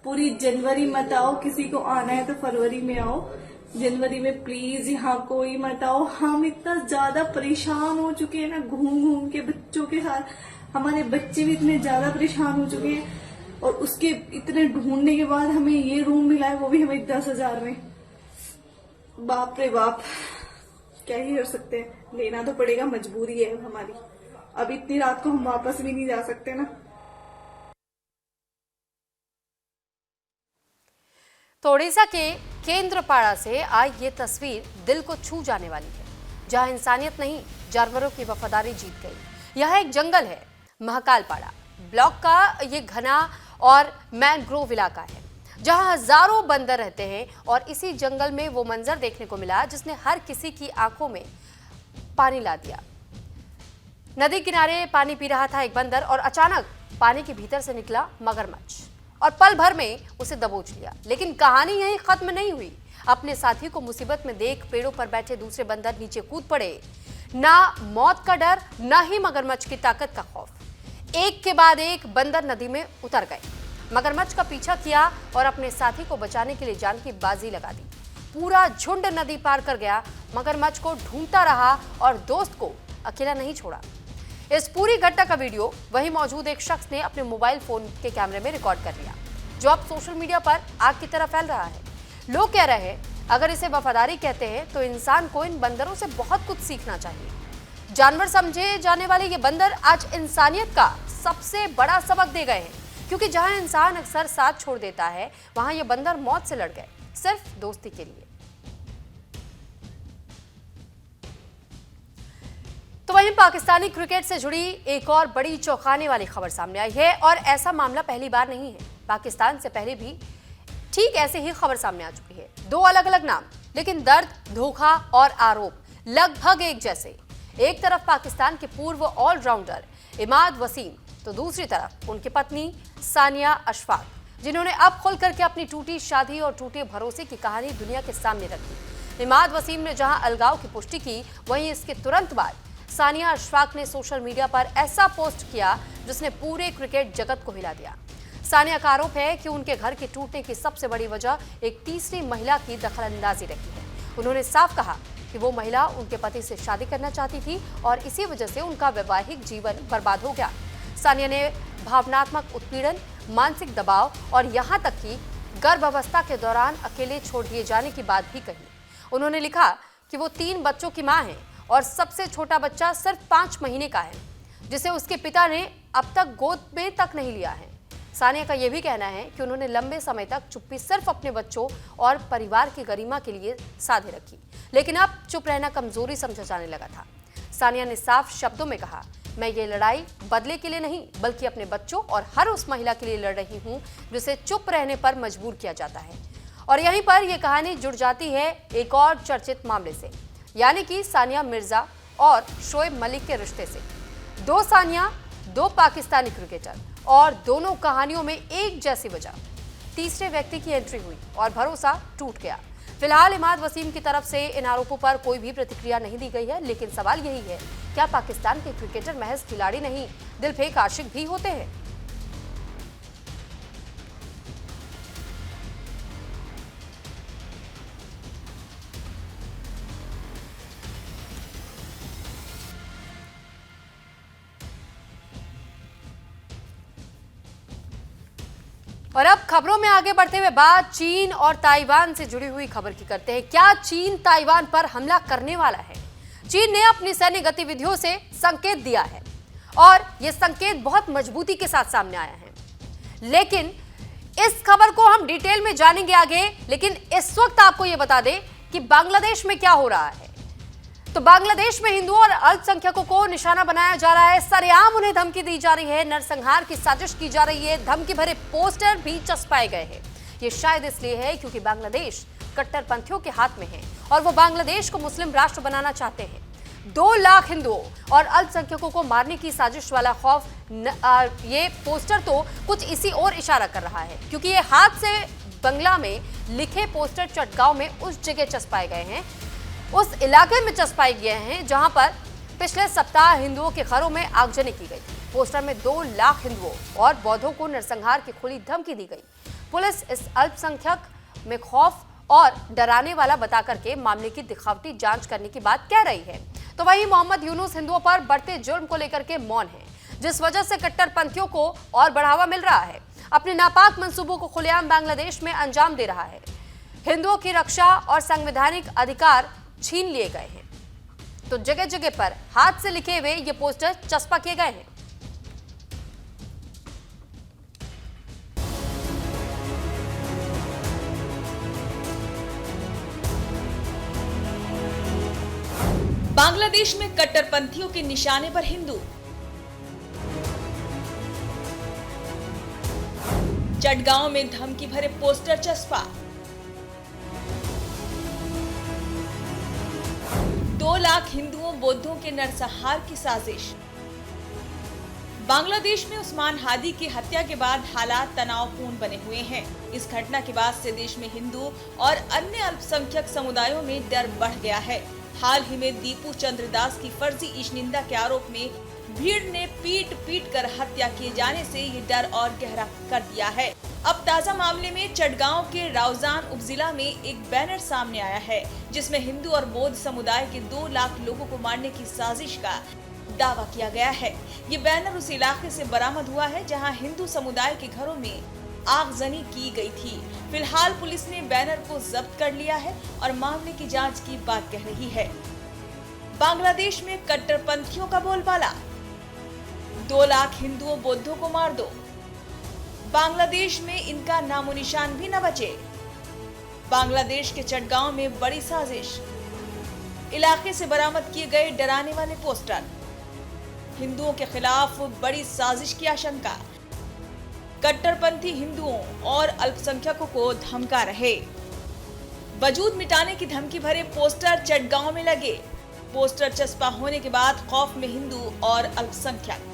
पूरी जनवरी मत आओ, किसी को आना है तो फरवरी में आओ। जनवरी में प्लीज यहाँ कोई मत आओ। हम इतना ज्यादा परेशान हो चुके हैं ना घूम घूम के, बच्चों के साथ हमारे बच्चे भी इतने ज्यादा परेशान हो चुके हैं, और उसके इतने ढूंढने के बाद हमें ये रूम मिला है, वो भी हमें 10,000 में। बाप रे बाप, क्या ही कर सकते हैं, लेना तो पड़ेगा, मजबूरी है हमारी। अब इतनी रात को हम वापस भी नहीं जा सकते ना। तो ओडिशा के केंद्रपाड़ा से आई ये तस्वीर दिल को छू जाने वाली है, जहां इंसानियत नहीं जानवरों की वफादारी जीत गई। यह एक जंगल है, महाकालपाड़ा ब्लॉक का ये घना और मैनग्रोव इलाका है, जहां हजारों बंदर रहते हैं। और इसी जंगल में वो मंजर देखने को मिला जिसने हर किसी की आंखों में पानी ला दिया। नदी किनारे पानी पी रहा था एक बंदर, और अचानक पानी के भीतर से निकला मगरमच्छ और पल भर में उसे दबोच लिया। लेकिन कहानी यहीं खत्म नहीं हुई। अपने साथी को मुसीबत में देख पेड़ों पर बैठे दूसरे बंदर नीचे कूद पड़े। ना मौत का डर, ना ही मगरमच्छ की ताकत का खौफ। एक के बाद एक बंदर नदी में उतर गए। मगरमच्छ का पीछा किया और अपने साथी को बचाने के लिए जान की बाजी लगा दी। पूरा झुंड नदी पार कर गया, मगरमच्छ को ढूंढता रहा और दोस्त को अकेला नहीं छोड़ा। इस पूरी घटना का वीडियो वहीं मौजूद एक शख्स ने अपने मोबाइल फोन के कैमरे में रिकॉर्ड कर लिया, जो अब सोशल मीडिया पर आग की तरह फैल रहा है। लोग कह रहे हैं अगर इसे वफादारी कहते हैं तो इंसान को इन बंदरों से बहुत कुछ सीखना चाहिए। जानवर समझे जाने वाले ये बंदर आज इंसानियत का सबसे बड़ा सबक दे गए हैं, क्योंकि जहां इंसान अक्सर साथ छोड़ देता है वहां ये बंदर मौत से लड़ गए, सिर्फ दोस्ती के लिए। तो वहीं पाकिस्तानी क्रिकेट से जुड़ी एक और बड़ी चौंकाने वाली खबर सामने आई है, और ऐसा मामला पहली बार नहीं है। पाकिस्तान से पहले भी ठीक ऐसे ही खबर सामने आ चुकी है। दो अलग अलग नाम, लेकिन दर्द, धोखा और आरोप लगभग एक जैसे। एक तरफ पाकिस्तान के पूर्व ऑलराउंडर इमाद वसीम, तो दूसरी तरफ उनकी पत्नी सानिया अशफाक, जिन्होंने अब खुल करके अपनी टूटी शादी और टूटे भरोसे की कहानी दुनिया के सामने रखी। इमाद वसीम ने जहां अलगाव की पुष्टि की, वहीं इसके तुरंत बाद सानिया अशफाक ने सोशल मीडिया पर ऐसा पोस्ट किया जिसने पूरे क्रिकेट जगत को हिला दिया। सानिया का आरोप है कि उनके घर के टूटने की सबसे बड़ी वजह एक तीसरी महिला की दखलंदाजी रही है। उन्होंने साफ कहा कि वो महिला उनके पति से शादी करना चाहती थी और इसी वजह से उनका वैवाहिक जीवन बर्बाद हो गया। सानिया ने भावनात्मक उत्पीड़न, मानसिक दबाव और यहाँ तक कि गर्भावस्था के दौरान अकेले छोड़ दिए जाने की बात भी कही। उन्होंने लिखा कि वो 3 बच्चों की मां है और सबसे छोटा बच्चा सिर्फ 5 महीने का है, जिसे उसके पिता ने अब तक गोद में तक नहीं लिया है। सानिया का यह भी कहना है कि उन्होंने लंबे समय तक चुप्पी सिर्फ अपने बच्चों और परिवार की गरिमा के लिए साधे रखी, लेकिन अब चुप रहना कमजोरी समझा जाने लगा था। सानिया ने साफ शब्दों में कहा, मैं ये लड़ाई बदले के लिए नहीं बल्कि अपने बच्चों और हर उस महिला के लिए लड़ रही हूँ जिसे चुप रहने पर मजबूर किया जाता है। और यहीं पर यह कहानी जुड़ जाती है एक और चर्चित मामले से, यानी कि सानिया मिर्जा और शोएब मलिक के रिश्ते से। 2 सानिया, 2 पाकिस्तानी क्रिकेटर और दोनों कहानियों में एक जैसी वजह, तीसरे व्यक्ति की एंट्री हुई और भरोसा टूट गया। फिलहाल इमाद वसीम की तरफ से इन आरोपों पर कोई भी प्रतिक्रिया नहीं दी गई है, लेकिन सवाल यही है, क्या पाकिस्तान के क्रिकेटर महज खिलाड़ी नहीं, दिलफेक आशिक भी होते हैं? और अब खबरों में आगे बढ़ते हुए बात चीन और ताइवान से जुड़ी हुई खबर की करते हैं। क्या चीन ताइवान पर हमला करने वाला है? चीन ने अपनी सैन्य गतिविधियों से संकेत दिया है और यह संकेत बहुत मजबूती के साथ सामने आया है। लेकिन इस खबर को हम डिटेल में जानेंगे आगे, लेकिन इस वक्त आपको यह बता दें कि बांग्लादेश में क्या हो रहा है। तो बांग्लादेश में हिंदुओं और अल्पसंख्यकों को निशाना बनाया जा रहा है, सरेआम उन्हें धमकी दी जा रही है, नरसंहार की साजिश की जा रही है, धमकी भरे पोस्टर भी चस्पाए गए हैं। ये शायद इसलिए है क्योंकि बांग्लादेश कट्टरपंथियों के हाथ में है और वो बांग्लादेश को मुस्लिम राष्ट्र बनाना चाहते हैं। 2 लाख हिंदुओं और अल्पसंख्यकों को मारने की साजिश वाला खौफ, ये पोस्टर तो कुछ इसी ओर इशारा कर रहा है, क्योंकि ये हाथ से बंगला में लिखे पोस्टर चटगांव में उस जगह चस्पाए गए हैं, उस इलाके में चस्पाए गए हैं जहां पर पिछले सप्ताह हिंदुओं के घरों में आगजनी की गई। पोस्टर में 2 लाख हिंदुओं और बौद्धों को नरसंहार की खुली धमकी दी गई। पुलिस इस अल्पसंख्यक में खौफ और डराने वाला बताकर के मामले की दिखावटी जांच करने की बात कह रही है। तो वहीं मोहम्मद यूनुस हिंदुओं पर बढ़ते जुर्म को लेकर के मौन है, जिस वजह से कट्टरपंथियों को और बढ़ावा मिल रहा है, अपने नापाक मंसूबों को खुलेआम बांग्लादेश में अंजाम दे रहा है। हिंदुओं की रक्षा और संवैधानिक अधिकार छीन लिए गए हैं, तो जगह जगह पर हाथ से लिखे हुए ये पोस्टर चस्पा किए गए हैं। बांग्लादेश में कट्टरपंथियों के निशाने पर हिंदू, चटगांव में धमकी भरे पोस्टर चस्पा, 2 लाख हिंदुओं बौद्धों के नरसंहार की साजिश। बांग्लादेश में उस्मान हादी की हत्या के बाद हालात तनावपूर्ण बने हुए हैं। इस घटना के बाद से देश में हिंदू और अन्य अल्पसंख्यक समुदायों में डर बढ़ गया है। हाल ही में दीपू चंद्र दास की फर्जी ईशनिंदा के आरोप में भीड़ ने पीट कर हत्या किए जाने से ये डर और गहरा कर दिया है। अब ताजा मामले में चटगांव के राउजान उपजिला में एक बैनर सामने आया है जिसमें हिंदू और बौद्ध समुदाय के 2 लाख लोगों को मारने की साजिश का दावा किया गया है। ये बैनर उस इलाके से बरामद हुआ है जहां हिंदू समुदाय के घरों में आगजनी की गई थी। फिलहाल पुलिस ने बैनर को जब्त कर लिया है और मामले की जांच की बात कह रही है। बांग्लादेश में कट्टरपंथियों का बोलबाला, 2 लाख हिंदुओं बौद्धों को मार दो, बांग्लादेश में इनका नामो निशान भी न बचे। बांग्लादेश के चटगांव में बड़ी साजिश, इलाके से बरामद किए गए डराने वाले पोस्टर, हिंदुओं के खिलाफ बड़ी साजिश की आशंका, कट्टरपंथी हिंदुओं और अल्पसंख्यकों को धमका रहे। वजूद मिटाने की धमकी भरे पोस्टर चटगांव में लगे। पोस्टर चस्पा होने के बाद खौफ में हिंदू और अल्पसंख्यक।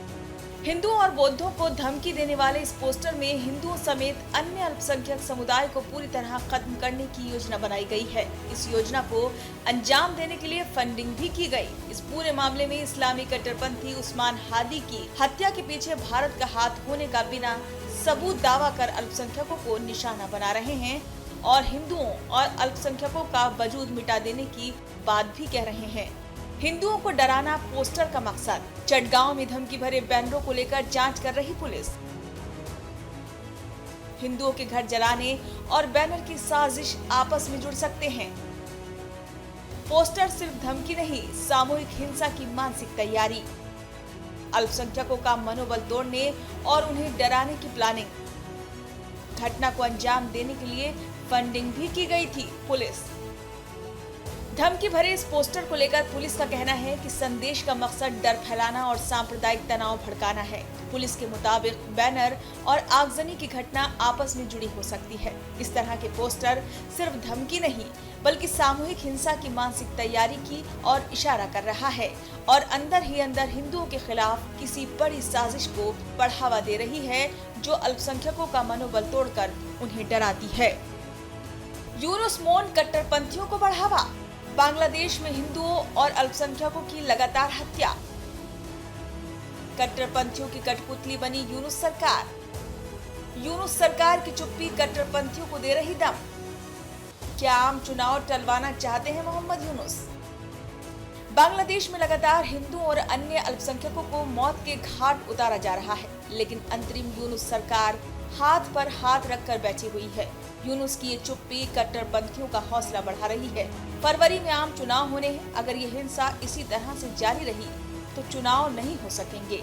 हिंदुओं और बौद्धों को धमकी देने वाले इस पोस्टर में हिंदुओं समेत अन्य अल्पसंख्यक समुदाय को पूरी तरह खत्म करने की योजना बनाई गई है। इस योजना को अंजाम देने के लिए फंडिंग भी की गई। इस पूरे मामले में इस्लामी कट्टरपंथी उस्मान हादी की हत्या के पीछे भारत का हाथ होने का बिना सबूत दावा कर अल्पसंख्यकों को निशाना बना रहे हैं और हिंदुओं और अल्पसंख्यकों का वजूद मिटा देने की बात भी कह रहे हैं। हिंदुओं को डराना पोस्टर का मकसद। चटगांव में धमकी भरे बैनरों को लेकर जांच कर रही पुलिस। हिंदुओं के घर जलाने और बैनर की साजिश आपस में जुड़ सकते हैं। पोस्टर सिर्फ धमकी नहीं, सामूहिक हिंसा की मानसिक तैयारी, अल्पसंख्यकों का मनोबल तोड़ने और उन्हें डराने की प्लानिंग। घटना को अंजाम देने के लिए फंडिंग भी की गई थी। पुलिस धमकी भरे इस पोस्टर को लेकर पुलिस का कहना है कि संदेश का मकसद डर फैलाना और सांप्रदायिक तनाव भड़काना है। पुलिस के मुताबिक बैनर और आगजनी की घटना आपस में जुड़ी हो सकती है। इस तरह के पोस्टर सिर्फ धमकी नहीं बल्कि सामूहिक हिंसा की मानसिक तैयारी की और इशारा कर रहा है और अंदर ही अंदर हिंदुओं के खिलाफ किसी बड़ी साजिश को बढ़ावा दे रही है जो अल्पसंख्यकों का मनोबल तोड़कर उन्हें डराती है। यूनुस मोन कट्टरपंथियों को बढ़ावा, बांग्लादेश में हिंदुओं और अल्पसंख्यकों की लगातार हत्या, कट्टरपंथियों की कठपुतली बनी यूनुस सरकार। यूनुस सरकार की चुप्पी कट्टरपंथियों को दे रही दम। क्या आम चुनाव टलवाना चाहते हैं मोहम्मद यूनुस? बांग्लादेश में लगातार हिंदुओं और अन्य अल्पसंख्यकों को मौत के घाट उतारा जा रहा है, लेकिन अंतरिम यूनुस सरकार हाथ पर हाथ रखकर बैठी हुई है। यूनुस की ये चुप्पी कट्टरपंथियों का हौसला बढ़ा रही है। फरवरी में आम चुनाव होने हैं। अगर ये हिंसा इसी तरह से जारी रही तो चुनाव नहीं हो सकेंगे।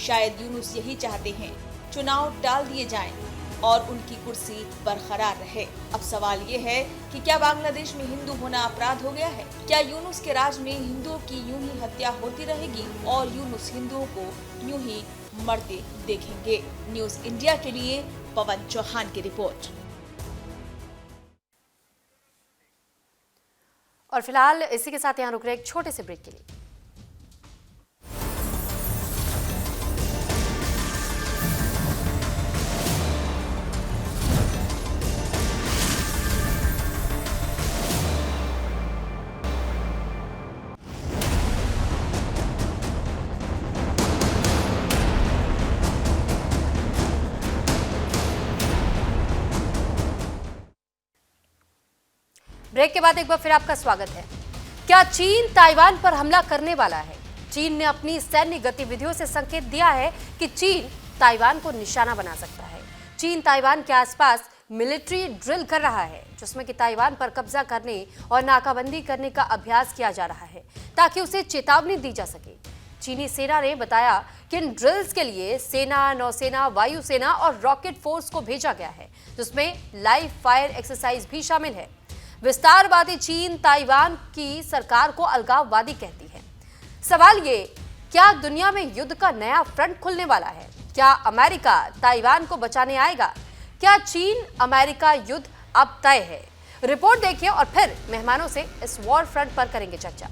शायद यूनुस यही चाहते हैं, चुनाव टाल दिए जाएं और उनकी कुर्सी बरकरार रहे। अब सवाल ये है कि क्या बांग्लादेश में हिंदू होना अपराध हो गया है? क्या यूनुस के राज में हिंदुओं की यूं ही हत्या होती रहेगी और यूनुस हिंदुओं को यूं ही मरते देखेंगे? न्यूज़ इंडिया के लिए पवन चौहान की रिपोर्ट। और फिलहाल इसी के साथ यहाँ रुक रहे एक छोटे से ब्रेक के लिए। ब्रेक के बाद एक बार फिर आपका स्वागत है। क्या चीन ताइवान पर हमला करने वाला है? चीन ने अपनी सैन्य गतिविधियों से संकेत दिया है कि चीन ताइवान को निशाना बना सकता है। चीन ताइवान के आसपास मिलिट्री ड्रिल कर रहा है, जिसमें कि ताइवान पर कब्जा करने और नाकाबंदी करने का अभ्यास किया जा रहा है ताकि उसे चेतावनी दी जा सके। चीनी सेना ने बताया कि इन ड्रिल्स के लिए सेना, नौसेना, वायुसेना और रॉकेट फोर्स को भेजा गया है, जिसमें लाइव फायर एक्सरसाइज भी शामिल है। विस्तारवादी चीन ताइवान की सरकार को अलगाववादी कहती है। सवाल ये, क्या दुनिया में युद्ध का नया फ्रंट खुलने वाला है? क्या अमेरिका ताइवान को बचाने आएगा? क्या चीन अमेरिका युद्ध अब तय है? रिपोर्ट देखिए और फिर मेहमानों से इस वॉर फ्रंट पर करेंगे चर्चा।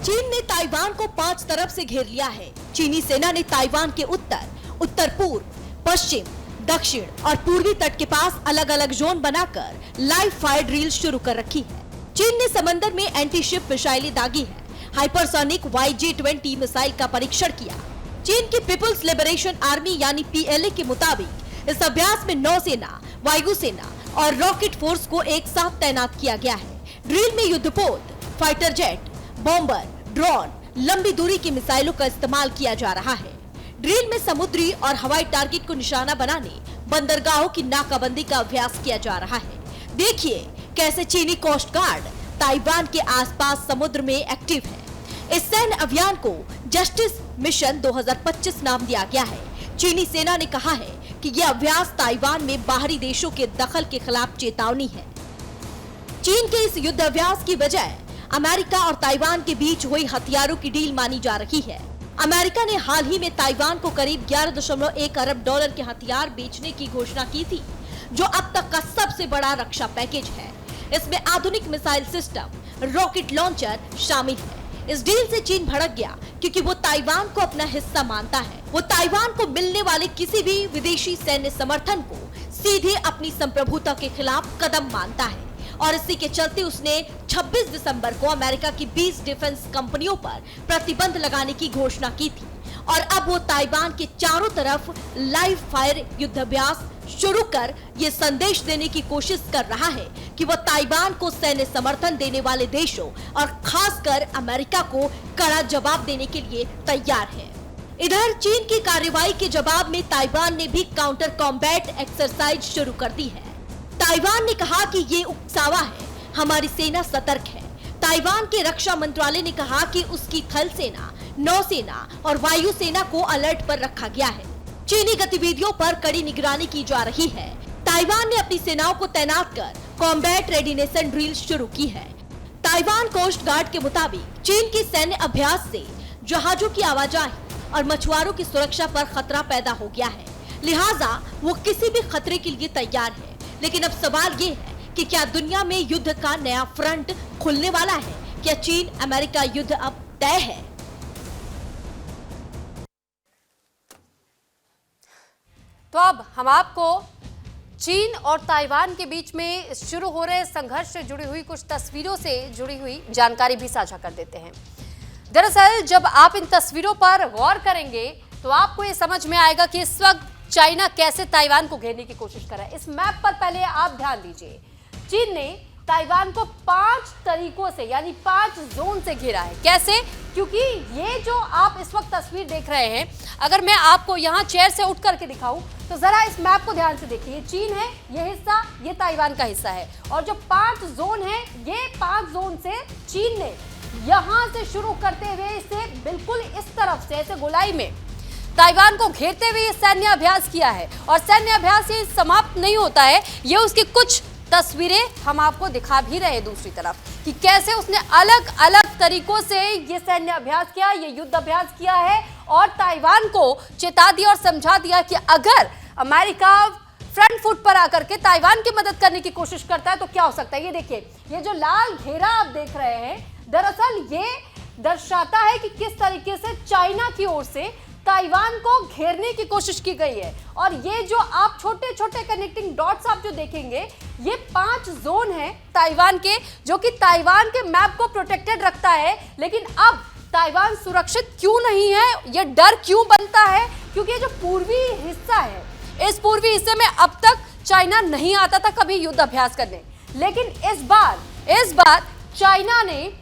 चीन ने ताइवान को 5 तरफ से घेर लिया है। चीनी सेना ने ताइवान के उत्तर, उत्तर पूर्व, पश्चिम, दक्षिण और पूर्वी तट के पास अलग अलग जोन बनाकर लाइव फायर ड्रिल शुरू कर रखी है। चीन ने समंदर में एंटी शिप मिसाइलें दागी है। हाइपरसोनिक YJ-20 मिसाइल का परीक्षण किया। चीन की पीपुल्स लिबरेशन आर्मी यानी PLA के मुताबिक इस अभ्यास में नौसेना, वायुसेना और रॉकेट फोर्स को एक साथ तैनात किया गया है। ड्रिल में युद्धपोत, फाइटर जेट, बॉम्बर, ड्रोन, लंबी दूरी की मिसाइलों का इस्तेमाल किया जा रहा है। ड्रिल में समुद्री और हवाई टारगेट को निशाना बनाने बंदरगाहों की नाकाबंदी का अभ्यास किया जा रहा है। देखिए कैसे चीनी कोस्ट गार्ड ताइवान के आसपास समुद्र में एक्टिव है। इस सैन्य अभियान को जस्टिस मिशन 2025 नाम दिया गया है। चीनी सेना ने कहा है कि यह अभ्यास ताइवान में बाहरी देशों के दखल के खिलाफ चेतावनी है। चीन के इस युद्ध अभ्यास की वजह अमेरिका और ताइवान के बीच हुई हथियारों की डील मानी जा रही है। अमेरिका ने हाल ही में ताइवान को करीब 11.1 अरब डॉलर के हथियार बेचने की घोषणा की थी, जो अब तक का सबसे बड़ा रक्षा पैकेज है। इसमें आधुनिक मिसाइल सिस्टम, रॉकेट लॉन्चर शामिल है। इस डील से चीन भड़क गया क्योंकि वो ताइवान को अपना हिस्सा मानता है। वो ताइवान को मिलने वाले किसी भी विदेशी सैन्य समर्थन को सीधे अपनी संप्रभुता के खिलाफ कदम मानता है और इसी के चलते उसने 26 दिसंबर को अमेरिका की 20 डिफेंस कंपनियों पर प्रतिबंध लगाने की घोषणा की थी और अब वो ताइवान के चारों तरफ लाइव फायर युद्धाभ्यास शुरू कर ये संदेश देने की कोशिश कर रहा है कि वो ताइवान को सैन्य समर्थन देने वाले देशों और खासकर अमेरिका को कड़ा जवाब देने के लिए तैयार है। इधर चीन की कार्रवाई के जवाब में ताइवान ने भी काउंटर कॉम्बैट एक्सरसाइज शुरू कर दी है। ताइवान ने कहा कि ये उकसावा है, हमारी सेना सतर्क है। ताइवान के रक्षा मंत्रालय ने कहा कि उसकी थल सेना, नौसेना और वायुसेना को अलर्ट पर रखा गया है। चीनी गतिविधियों पर कड़ी निगरानी की जा रही है। ताइवान ने अपनी सेनाओं को तैनात कर कॉम्बैट रेडिनेस ड्रिल शुरू की है। ताइवान कोस्ट गार्ड के मुताबिक चीन की सैन्य अभ्यास से जहाजों की आवाजाही और मछुआरों की सुरक्षा पर खतरा पैदा हो गया है, लिहाजा वो किसी भी खतरे के लिए तैयार है। लेकिन अब सवाल ये है कि क्या दुनिया में युद्ध का नया फ्रंट खुलने वाला है? क्या चीन अमेरिका युद्ध अब तय है? तो अब हम आपको चीन और ताइवान के बीच में शुरू हो रहे संघर्ष से जुड़ी हुई कुछ तस्वीरों से जुड़ी हुई जानकारी भी साझा कर देते हैं। दरअसल जब आप इन तस्वीरों पर गौर करेंगे तो आपको ये समझ में आएगा कि इस वक्त चाइना कैसे ताइवान को घेरने की कोशिश कर रहा है। इस मैप पर पहले आप ध्यान दीजिए, चीन ने ताइवान को 5 तरीकों से यानी 5 जोन से घेरा है। कैसे? क्योंकि ये जो आप इस वक्त तस्वीर देख रहे हैं, अगर मैं आपको यहाँ चेयर से उठ करके दिखाऊं तो जरा इस मैप को ध्यान से देखिए। चीन है ये हिस्सा, ये ताइवान का हिस्सा है और जो 5 जोन है, ये 5 जोन से चीन ने यहाँ से शुरू करते हुए इसे बिल्कुल इस तरफ से ऐसे गोलाई में ताइवान को घेरते हुए ये सैन्य अभ्यास किया है। और सैन्य अभ्यास ये समाप्त नहीं होता है, ये उसकी कुछ तस्वीरें हम आपको दिखा भी रहे हैं दूसरी तरफ कि कैसे उसने अलग अलग तरीकों से ये सैन्य अभ्यास किया, ये युद्ध अभ्यास किया है और ताइवान को चेता दिया और समझा दिया कि अगर अमेरिका फ्रंट फुट पर आकर के ताइवान की मदद करने की कोशिश करता है तो क्या हो सकता है। ये देखिए, ये जो लाल घेरा आप देख रहे हैं, दरअसल ये दर्शाता है कि किस तरीके से चाइना की ओर से ताइवान को घेरने की कोशिश की गई है। और ये जो आप छोटे छोटे कनेक्टिंग डॉट्स आप जो देखेंगे, ये 5 जोन है ताइवान के, जो कि ताइवान के मैप को प्रोटेक्टेड रखता है। लेकिन अब ताइवान सुरक्षित क्यों नहीं है, ये डर क्यों बनता है? क्योंकि ये जो पूर्वी हिस्सा है, इस पूर्वी हिस्से में अब तक चाइना नहीं आता था कभी युद्ध अभ्यास करने, लेकिन इस बार चाइना ने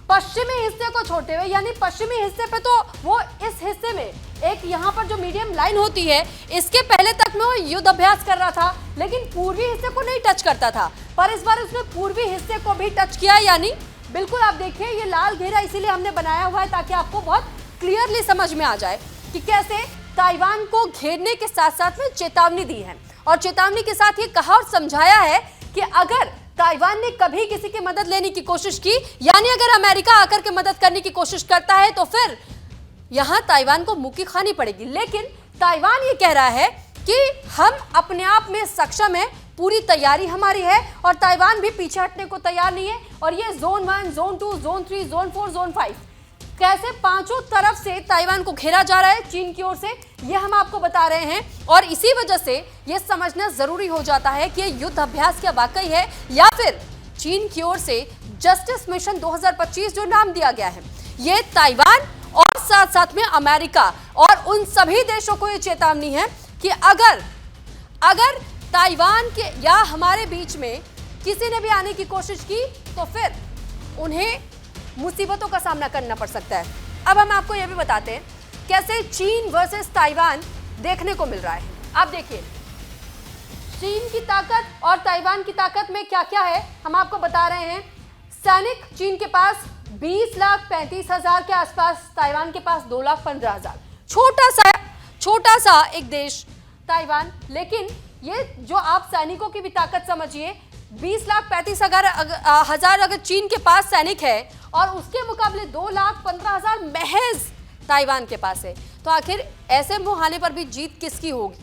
पश्चिमी हिस्से को छोड़ते हुए, यानी पश्चिमी हिस्से पे तो वो इस हिस्से में एक यहाँ पर जो मीडियम लाइन होती है, इसके पहले तक में वो युद्ध अभ्यास कर रहा था, लेकिन पूर्वी हिस्से को नहीं टच करता था। पर इस बार उसने पूर्वी हिस्से को भी टच किया। यानी बिल्कुल आप देखिए, ये लाल घेरा इसीलिए हमने बनाया हुआ है ताकि आपको बहुत क्लियरली समझ में आ जाए कि कैसे ताइवान को घेरने के साथ साथ में चेतावनी दी है। और चेतावनी के साथ ये कहा और समझाया है कि अगर ताइवान ने कभी किसी की मदद लेने की कोशिश की, यानी अगर अमेरिका आकर के मदद करने की कोशिश करता है, तो फिर यहां ताइवान को मुक्की खानी पड़ेगी। लेकिन ताइवान ये कह रहा है कि हम अपने आप में सक्षम है, पूरी तैयारी हमारी है और ताइवान भी पीछे हटने को तैयार नहीं है। और ये zone 1, zone 2, zone 3, zone 4, zone 5 कैसे 5 तरफ से ताइवान को घेरा जा रहा है चीन की ओर से, ये हम आपको बता रहे हैं। और इसी वजह से ये समझना जरूरी हो जाता है कि ये युद्ध अभ्यास क्या वाकई है या फिर चीन की ओर से जस्टिस मिशन 2025 जो नाम दिया गया है, ये ताइवान और साथ साथ में अमेरिका और उन सभी देशों को ये चेतावनी है कि अगर ताइवान के या हमारे बीच में किसी ने भी आने की कोशिश की तो फिर उन्हें मुसीबतों का सामना करना पड़ सकता है। अब हम आपको यह भी बताते हैं कैसे चीन वर्सेस ताइवान देखने को मिल रहा है। आप देखिए चीन की ताकत और ताइवान की ताकत में क्या क्या है, हम आपको बता रहे हैं। सैनिक चीन के पास 20,35,000 के आसपास, ताइवान के पास 2,15,000। छोटा सा एक देश ताइवान, लेकिन ये जो आप सैनिकों की भी ताकत समझिए, 20,35,000 अगर चीन के पास सैनिक है और उसके मुकाबले 2,15,000 महज ताइवान के पास है, तो आखिर ऐसे मुहाने पर भी जीत किसकी होगी?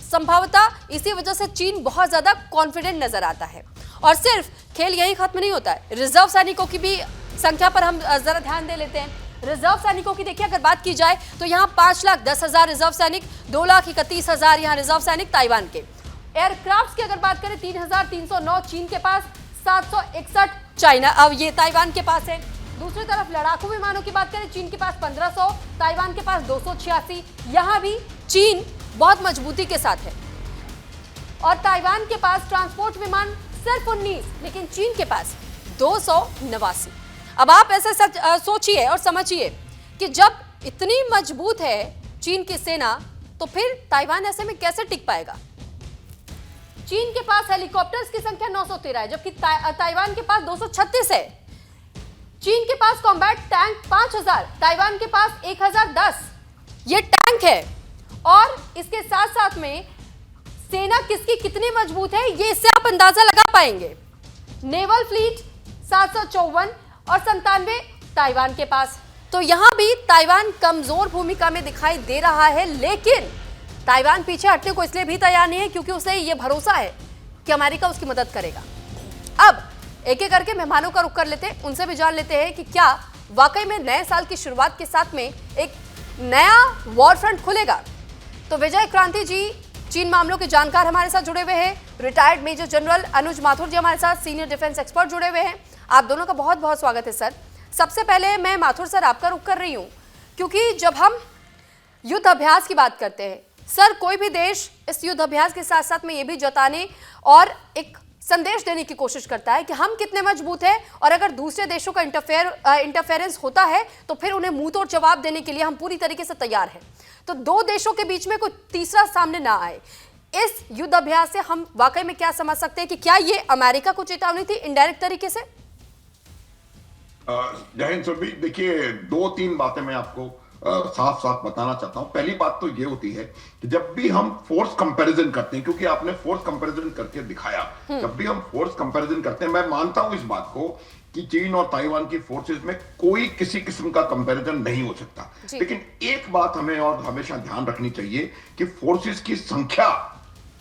संभवतः इसी वजह से चीन बहुत ज्यादा कॉन्फिडेंट नजर आता है। और सिर्फ खेल यही खत्म नहीं होता है, रिजर्व सैनिकों की भी संख्या पर हम जरा ध्यान दे लेते हैं। रिजर्व सैनिकों की देखिए अगर बात की जाए तो यहाँ 5,10,000 रिजर्व सैनिक, 2,31,000 यहाँ रिजर्व सैनिक ताइवान के। एयरक्राफ्ट की अगर बात करें 3,309 चीन के पास, 761 चाइना अब ये ताइवान के पास है। दूसरी तरफ लड़ाकू विमानों की बात करें, चीन के पास 1,500, ताइवान के पास 286। यहाँ भी चीन बहुत मजबूती के साथ है। और ताइवान के पास ट्रांसपोर्ट विमान सिर्फ 19, लेकिन चीन के पास 289। अब आप ऐसे सोचिए और समझिए कि जब इतनी मजबूत है चीन की सेना, तो फिर ताइवान ऐसे में कैसे टिक पाएगा? चीन के पास हेलीकॉप्टर्स की संख्या 913 है, जबकि ताइवान के पास 236 है। चीन के पास कॉम्बैट टैंक 5,000, ताइवान के पास 1,010 ये टैंक है। और इसके साथ साथ में सेना किसकी कितनी मजबूत है, ये इससे आप अंदाजा लगा पाएंगे। नेवल फ्लीट 754 और 97 ताइवान के पास। तो यहां भी ताइवान कमजोर भूमिका में दिखाई दे रहा है, लेकिन ताइवान पीछे हटने को इसलिए भी तैयार नहीं है क्योंकि उसे यह भरोसा है कि अमेरिका उसकी मदद करेगा। अब एक एक करके मेहमानों का रुख कर लेते हैं, उनसे भी जान लेते हैं कि क्या वाकई में नए साल की शुरुआत के साथ में एक नया वॉर फ्रंट खुलेगा। तो विजय क्रांति जी चीन मामलों के जानकार हमारे साथ जुड़े हुए हैं, रिटायर्ड मेजर जनरल अनुज माथुर जी हमारे साथ सीनियर डिफेंस एक्सपर्ट जुड़े हुए हैं। आप दोनों का बहुत बहुत स्वागत है सर। सबसे पहले मैं माथुर सर आपका रुख कर रही हूं, क्योंकि जब हम युद्ध अभ्यास की बात करते हैं सर, कोई भी देश इस युद्ध अभ्यास के साथ साथ में ये भी जताने और एक संदेश देने की कोशिश करता है कि हम कितने मजबूत हैं, और अगर दूसरे देशों का इंटरफेरेंस होता है तो फिर उन्हें मुंह तोड़ जवाब देने के लिए हम पूरी तरीके से तैयार हैं। तो दो देशों के बीच में कोई तीसरा सामने ना आए, इस युद्ध अभ्यास से हम वाकई में क्या समझ सकते हैं कि क्या ये अमेरिका को चेतावनी थी इनडायरेक्ट तरीके से? जय हिंद सुरभि। देखिए 2-3 बातें मैं आपको साफ साफ बताना चाहता हूं। पहली बात तो ये होती है कि जब भी हम फोर्स कंपैरिजन करते हैं, क्योंकि आपने फोर्स कंपैरिजन करके दिखाया, जब भी हम फोर्स कंपैरिजन करते हैं, मैं मानता हूं इस बात को कि चीन और ताइवान की फोर्सेस में कोई किसी किस्म का कंपैरिजन नहीं हो सकता। लेकिन एक बात हमें और हमेशा ध्यान रखनी चाहिए कि फोर्सेस की संख्या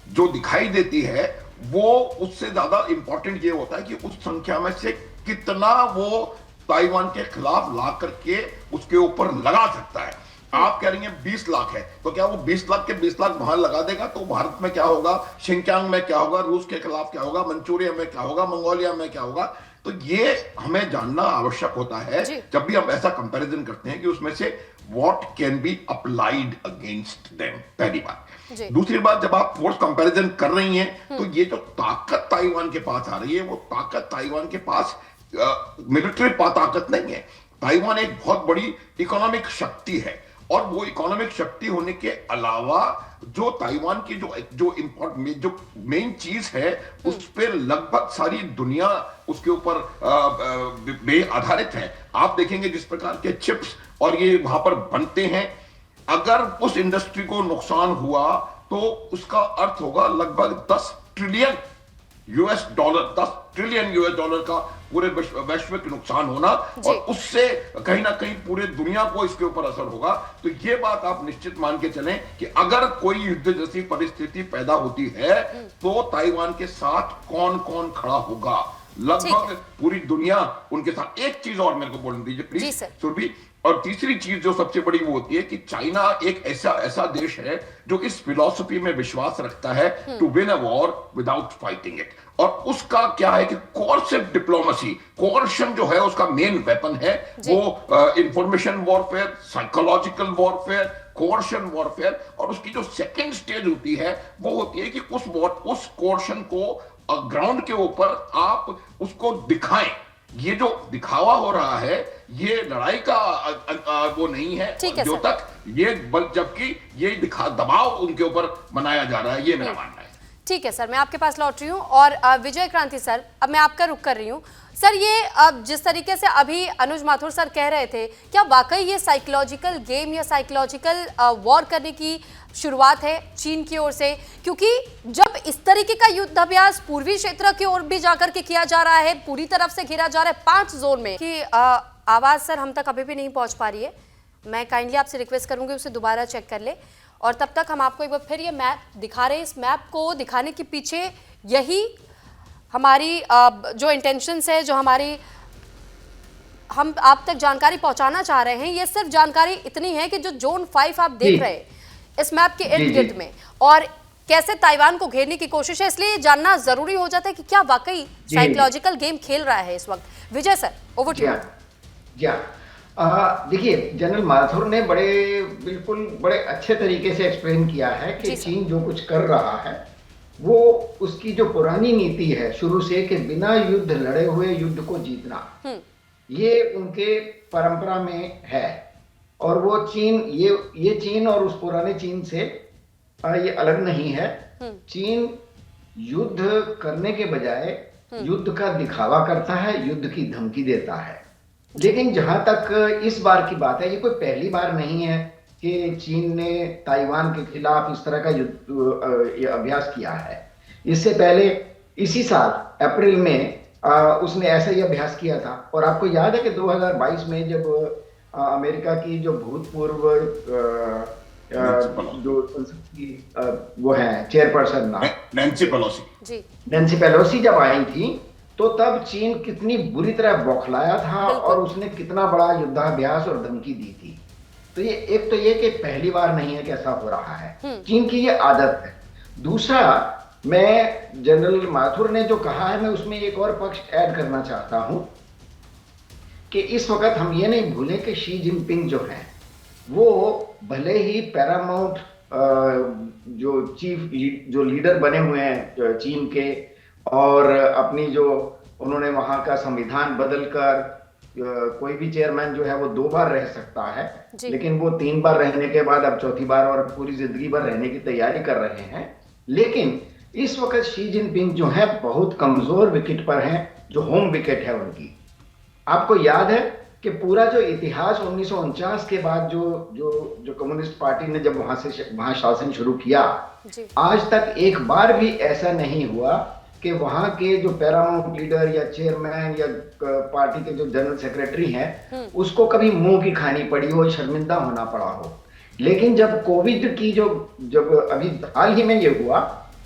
जो दिखाई देती है वो उससे ज्यादा इंपॉर्टेंट ये होता है कि उस संख्या में से कितना वो ताइवान के खिलाफ ला करके उसके ऊपर लगा सकता है। आप कह रही हैं 20 लाख है, तो क्या वो 20 लाख के 20 लाख वहां लगा देगा तो भारत में क्या होगा, शिनचांग में क्या होगा, रूस के खिलाफ क्या होगा, मंचूरिया में क्या होगा, मंगोलिया में क्या होगा? तो ये हमें जानना आवश्यक होता है जब भी हम ऐसा कंपैरिजन करते हैं कि उसमें से what can be applied against them, पहली बात। दूसरी बात, जब आप फोर्स कंपैरिजन कर रही हैं तो ये जो ताकत ताइवान के पास आ रही है, वो ताकत ताइवान के पास मिलिट्री ताकत नहीं है। ताइवान एक बहुत बड़ी इकोनॉमिक शक्ति है, और वो इकोनॉमिक शक्ति होने के अलावा जो ताइवान की जो मेन चीज है उस पर लगभग सारी दुनिया उसके ऊपर आधारित है। आप देखेंगे जिस प्रकार के चिप्स और ये वहां पर बनते हैं, अगर उस इंडस्ट्री को नुकसान हुआ तो उसका अर्थ होगा लगभग 10 ट्रिलियन यूएस डॉलर का पूरे वैश्विक नुकसान होना, और उससे कहीं ना कहीं पूरे दुनिया को इसके ऊपर असर होगा। तो ये बात आप निश्चित मान के चलें कि अगर कोई युद्ध जैसी परिस्थिति पैदा होती है तो ताइवान के साथ कौन कौन खड़ा होगा, लगभग पूरी दुनिया उनके साथ। एक चीज और मेरे को बोलने दीजिए प्लीज सुरभि। और तीसरी चीज जो सबसे बड़ी वो होती है कि चाइना एक ऐसा देश है जो इस फिलॉसफी में विश्वास रखता है to win a war without fighting it. और उसका क्या है कि कोर्सिव डिप्लोमेसी, कोर्शन जो है उसका मेन वेपन है, वो information warfare, psychological warfare, coercion warfare. और उसकी जो सेकंड स्टेज होती है वो होती है कि उस कोर्शन को ग्राउंड के ऊपर आप उसको दिखाएं। ये जो दिखावा हो रहा है ये लड़ाई का वो नहीं है, जो तक ये जबकि ये दबाव उनके ऊपर बनाया जा रहा है, ये मेरा मानना है। ठीक है सर, मैं आपके पास लौट रही हूँ और विजय क्रांति सर, अब मैं आपका रुख कर रही हूँ। सर ये अब जिस तरीके से अभी अनुज माथुर सर कह रहे थे, क्या वाकई ये साइकोलॉजिकल गेम या साइकोलॉजिकल वॉर करने की शुरुआत है चीन की ओर से? क्योंकि जब इस तरीके का युद्धाभ्यास पूर्वी क्षेत्र की ओर भी जाकर के किया जा रहा है, पूरी तरफ से घेरा जा रहा है 5 जोन में, कि आवाज़ सर हम तक अभी भी नहीं पहुँच पा रही है। मैं काइंडली आपसे रिक्वेस्ट करूँगी उसे दोबारा चेक कर ले, और तब तक हम आपको एक बार फिर ये मैप दिखा रहे हैं। इस मैप को दिखाने के पीछे यही हमारी जो इंटेंशंस है, जो हमारी हम आप तक जानकारी पहुंचाना चाह रहे हैं, ये सिर्फ जानकारी इतनी है कि जो जोन 5 आप देख रहे हैं इस मैप के इर्द गिर्द में, और कैसे ताइवान को घेरने की कोशिश है, इसलिए जानना जरूरी हो जाता है कि क्या वाकई साइकोलॉजिकल गेम खेल रहा है इस वक्त। विजय सर, ओवर टू यू। देखिए, जनरल माथुर ने बड़े अच्छे तरीके से एक्सप्लेन किया है कि चीन जो कुछ कर रहा है वो उसकी जो पुरानी नीति है शुरू से कि बिना युद्ध लड़े हुए युद्ध को जीतना, ये उनके परंपरा में है। और वो चीन ये चीन और उस पुराने चीन से ये अलग नहीं है। चीन युद्ध करने के बजाय युद्ध का दिखावा करता है, युद्ध की धमकी देता है। लेकिन जहां तक इस बार की बात है, ये कोई पहली बार नहीं है कि चीन ने ताइवान के खिलाफ इस तरह का अभ्यास किया है। इससे पहले इसी साल अप्रैल में उसने ऐसा ही अभ्यास किया था। और आपको याद है कि 2022 में जब अमेरिका की जो भूतपूर्व जो वो है चेयरपर्सन नैन्सी पेलोसी जब आई थी, तो तब चीन कितनी बुरी तरह बौखलाया था और उसने कितना बड़ा युद्धाभ्यास और धमकी दी थी। तो ये एक तो ये कि पहली बार नहीं है कि ऐसा हो रहा है, चीन की ये आदत है। दूसरा, मैं जनरल माथुर ने जो कहा है मैं उसमें एक और पक्ष ऐड करना चाहता हूं कि इस वक्त हम ये नहीं भूलें कि शी जिनपिंग जो है वो भले ही पैरामाउंट जो चीफ जो लीडर बने हुए हैं चीन के, और अपनी जो उन्होंने वहां का संविधान बदलकर कोई भी चेयरमैन जो है वो 2 बार रह सकता है, लेकिन वो 3 बार रहने के बाद अब चौथी बार और पूरी जिंदगी भर रहने की तैयारी कर रहे हैं। लेकिन इस वक्त शी जिनपिंग जो है बहुत कमजोर विकेट पर हैं, जो होम विकेट है उनकी। आपको याद है कि पूरा जो इतिहास 1949 के बाद जो कम्युनिस्ट पार्टी ने जब वहां शासन शुरू किया, आज तक एक बार भी ऐसा नहीं हुआ कि वहां के जो पैरामाउंट लीडर या चेयरमैन या पार्टी के जो जनरल सेक्रेटरी हैं उसको कभी मुंह की खानी पड़ी हो, शर्मिंदा होना पड़ा हो। लेकिन जब कोविड की जब अभी हाल ही में ये हुआ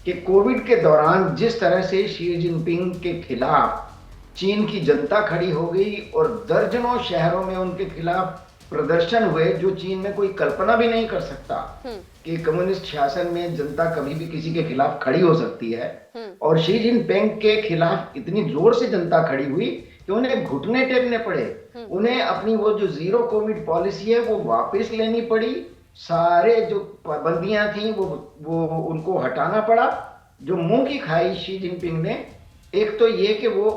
कि कोविड के दौरान जिस तरह से शी जिनपिंग के खिलाफ चीन की जनता खड़ी हो गई और दर्जनों शहरों में उनके खिलाफ प्रदर्शन हुए, जो चीन में कोई कल्पना भी नहीं कर सकता कि कम्युनिस्ट शासन में जनता कभी भी किसी के खिलाफ खड़ी हो सकती है। और शी जिनपिंग के खिलाफ इतनी जोर से जनता खड़ी हुई कि उन्हें घुटने टेकने पड़े, उन्हें अपनी वो जो जीरो कोविड पॉलिसी है वो वापस लेनी पड़ी, सारे जो पाबंदियां थी वो उनको हटाना पड़ा। जो मुंह की खाई शी जिनपिंग ने, एक तो ये कि वो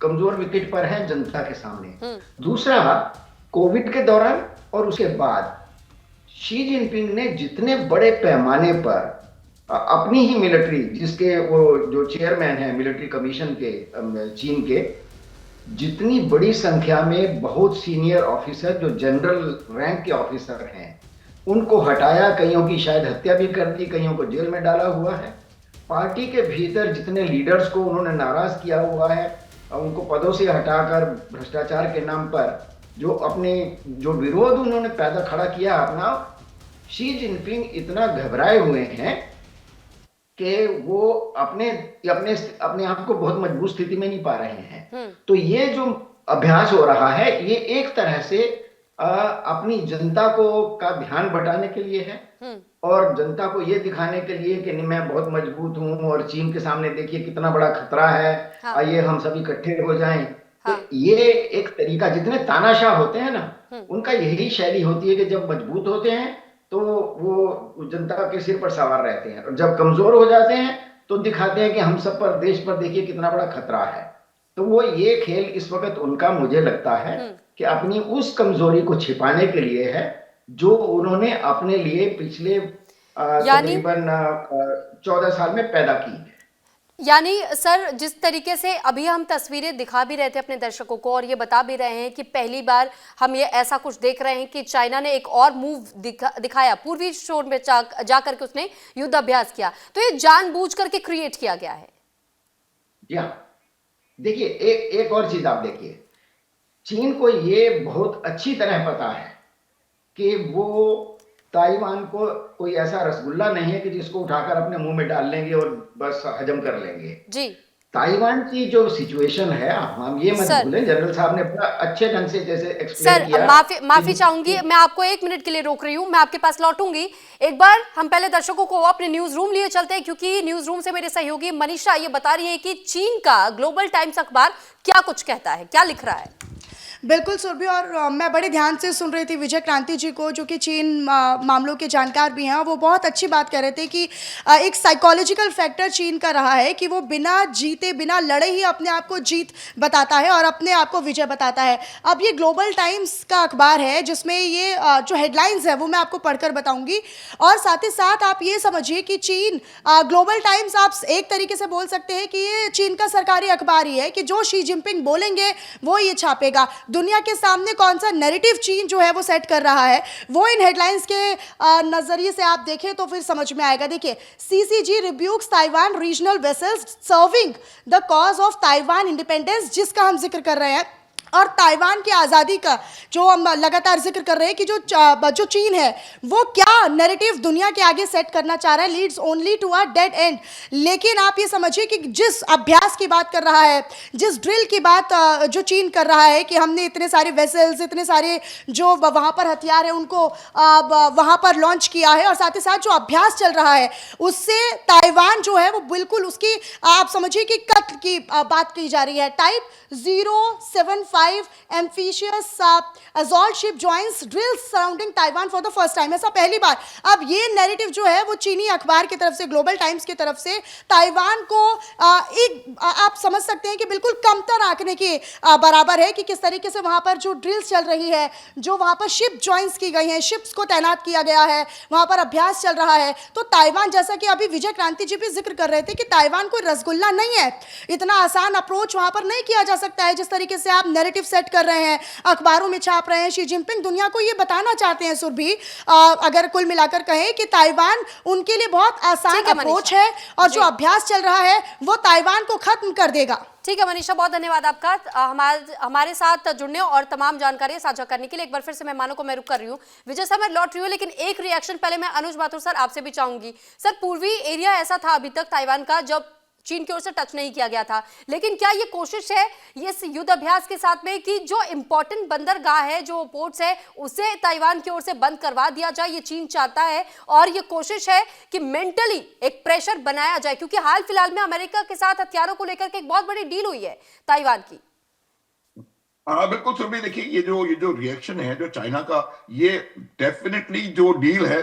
कमजोर विकेट पर है जनता के सामने, दूसरा कोविड के दौरान और उसके बाद शी जिनपिंग ने जितने बड़े पैमाने पर अपनी ही मिलिट्री, जिसके वो जो चेयरमैन है मिलिट्री कमीशन के चीन के, जितनी बड़ी संख्या में बहुत सीनियर ऑफिसर जो जनरल रैंक के ऑफिसर हैं उनको हटाया, कईयों की शायद हत्या भी कर दी, कईयों को जेल में डाला हुआ है। पार्टी के भीतर जितने लीडर्स को उन्होंने नाराज किया हुआ है, उनको पदों से हटाकर भ्रष्टाचार के नाम पर जो विरोध उन्होंने पैदा खड़ा किया अपना, शी जिनपिंग इतना घबराए हुए हैं कि वो अपने आप को बहुत मजबूत स्थिति में नहीं पा रहे हैं। तो ये जो अभ्यास हो रहा है ये एक तरह से अपनी जनता को का ध्यान बटाने के लिए है और जनता को ये दिखाने के लिए कि नहीं मैं बहुत मजबूत हूं और चीन के सामने देखिए कितना बड़ा खतरा है, आइए हम सभी इकट्ठे हो जाएं। तो ये एक तरीका, जितने तानाशाह होते हैं ना उनका यही शैली होती है कि जब मजबूत होते हैं तो वो जनता के सिर पर सवार रहते हैं और जब कमजोर हो जाते हैं तो दिखाते हैं कि हम सब पर, देश पर देखिए कितना बड़ा खतरा है। तो वो ये खेल इस वक्त उनका मुझे लगता है कि अपनी उस कमजोरी को छिपाने के लिए है जो उन्होंने अपने लिए पिछले तकरीबन 14 साल में पैदा की है। यानी सर, जिस तरीके से अभी हम तस्वीरें दिखा भी रहे थे अपने दर्शकों को और ये बता भी रहे हैं कि पहली बार हम ये ऐसा कुछ देख रहे हैं कि चाइना ने एक और मूव दिखाया, पूर्वी शोर में जा करके उसने युद्ध अभ्यास किया, तो ये जानबूझ करके क्रिएट किया गया है। देखिए एक और चीज आप देखिए, चीन को ये बहुत अच्छी तरह पता है कि वो ताइवान को कोई ऐसा रसगुल्ला नहीं है कि जिसको उठाकर अपने मुंह में डाल लेंगे और बस हजम कर लेंगे जी। ताइवान की जो सिचुएशन है, हम ये मत भूलें, जनरल साहब ने बड़ा अच्छे ढंग से जैसे एक्सप्लेन किया। माफी चाहूंगी, मैं आपको 1 मिनट के लिए रोक रही हूँ, मैं आपके पास लौटूंगी। एक बार हम पहले दर्शकों को अपने न्यूज रूम लिए चलते हैं, क्योंकि न्यूज रूम से मेरे सहयोगी मनीषा ये बता रही है कि चीन का ग्लोबल टाइम्स अखबार क्या कुछ कहता है, क्या लिख रहा है। बिल्कुल सुरभि, और मैं बड़े ध्यान से सुन रही थी विजय क्रांति जी को, जो कि चीन मामलों के जानकार भी हैं। वो बहुत अच्छी बात कह रहे थे कि एक साइकोलॉजिकल फैक्टर चीन का रहा है कि वो बिना जीते, बिना लड़े ही अपने आप को जीत बताता है और अपने आप को विजय बताता है। अब ये ग्लोबल टाइम्स का अखबार है जिसमें ये जो हेडलाइंस है वो मैं आपको पढ़कर बताऊंगी, और साथ ही साथ आप ये समझिए कि चीन ग्लोबल टाइम्स, आप एक तरीके से बोल सकते हैं कि ये चीन का सरकारी अखबार ही है कि जो शी जिनपिंग बोलेंगे वो ये छापेगा। दुनिया के सामने कौन सा नैरेटिव चीन जो है वो सेट कर रहा है, वो इन हेडलाइंस के नजरिए से आप देखें तो फिर समझ में आएगा। देखिए, CCG रिब्यूक्स Taiwan regional vessels serving the cause of Taiwan independence, जिसका हम जिक्र कर रहे हैं, और ताइवान की आज़ादी का जो हम लगातार जिक्र कर रहे हैं कि जो चीन है वो क्या नैरेटिव दुनिया के आगे सेट करना चाह रहा है, leads only to a dead end. लेकिन आप ये समझिए कि जिस अभ्यास की बात कर रहा है, जिस ड्रिल की बात जो चीन कर रहा है कि हमने इतने सारे वेसल्स, इतने सारे जो वहाँ पर हथियार है उनको वहाँ पर लॉन्च किया है, और साथ ही साथ जो अभ्यास चल रहा है उससे ताइवान जो है वो बिल्कुल उसकी आप समझिए कि कत्ल की बात की जा रही है। Type 075 amphibious assault ship joins drills surrounding Taiwan for the first time, ऐसा पहली बार। अब ये नैरेटिव जो है वो चीनी अखबार की तरफ से, ग्लोबल टाइम्स की तरफ से ताइवान को एक आप समझ सकते हैं कि बिल्कुल कमतर आंकने के बराबर है कि किस तरीके से वहाँ पर जो ड्रिल्स चल रही है, जो वहाँ पर शिप जॉइंस की गई हैं, शिप्स को तैनात किया गया है, वहाँ पर अभ्यास चल रहा है। तो ताइवान, जैसा कि अभी विजय क्रांति जी भी जिक्र कर रहे थे कि ताइवान कोई रसगुल्ला नहीं है, इतना आसान अप्रोच वहाँ पर नहीं किया जा सकता है जिस तरीके से आप नैरेटिव सेट कर रहे हैं, अखबारों में छाप रहे हैं। शी जिनपिंग दुनिया को ये बताना चाहते हैं सुरभि, अगर कुल मिलाकर कहें कि ताइवान उनके लिए बहुत आसान अप्रोच है और जो अभ्यास चल रहा है वो ताइवान को खत्म कर देगा। ठीक है मनीषा, बहुत धन्यवाद आपका हमारे साथ जुड़ने और तमाम जानकारी साझा करने के लिए। एक बार फिर से मेहमानों को मैं रुक कर रही हूँ, विजय सर मैं लौट रही हूँ, लेकिन एक रिएक्शन पहले मैं अनुज माथुर सर आपसे भी चाहूंगी। सर, पूर्वी एरिया ऐसा था अभी तक ताइवान का जब चीन की ओर से टच नहीं किया गया था, लेकिन क्या ये कोशिश है ये युद्ध अभ्यास के साथ में कि जो इंपॉर्टेंट बंदरगाह है, जो पोर्ट्स है, उसे ताइवान की ओर से बंद करवा दिया जाए, ये चीन चाहता है, और ये कोशिश है कि मेंटली एक प्रेशर बनाया जाए, क्योंकि हाल फिलहाल में अमेरिका के साथ हथियारों को लेकर के एक बहुत बड़ी डील हुई है ताइवान की। बिल्कुल सुरभि, देखिए ये जो रिएक्शन है जो चाइना का, ये डेफिनेटली जो डील है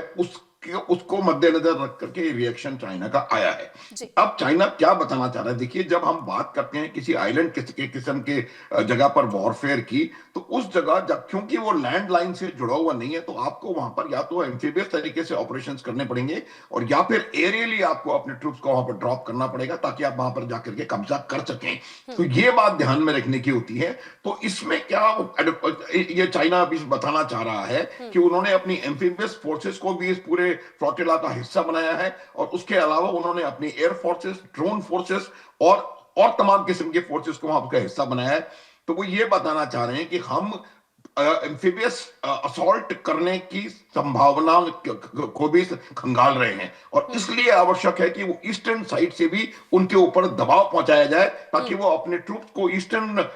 उसको मद्देनजर रख करके रिएक्शन चाइना का आया है। अब चाइना क्या बताना चाह रहा है, देखिए जब हम बात करते हैं किसी आइलैंड के किस्म के जगह पर वॉरफेयर की, तो उस जगह जब क्योंकि वो लैंड लाइन से जुड़ा हुआ नहीं है, तो आपको वहां पर या तो एम्फीबियस तरीके से ऑपरेशंस करने पड़ेंगे और या फिर एरियली आपको अपने ट्रूप्स को वहां पर ड्रॉप करना पड़ेगा ताकि आप वहां पर जाकर के कब्जा कर सकें। तो ये बात ध्यान में रखने की होती है। तो इसमें क्या ये चाइना अभी बताना चाह रहा है कि उन्होंने अपनी एम्फीबियस फोर्सेस को भी इस पूरे फ्लोटिला का हिस्सा बनाया है, और उसके अलावा उन्होंने अपनी एयर फोर्सेस, ड्रोन फोर्सेस और तमाम किस्म के फोर्सेस को वहां का हिस्सा बनाया है। तो वो ये बताना चाह रहे हैं कि हम एम्फीबियस असॉल्ट करने की संभावना को भी खंगाल रहे हैं, और इसलिए आवश्यक है कि वो ईस्टर्न साइड से भी उनके ऊपर दबाव पहुंचाया जाए ताकि वो अपने ट्रूप्स को ईस्टर्न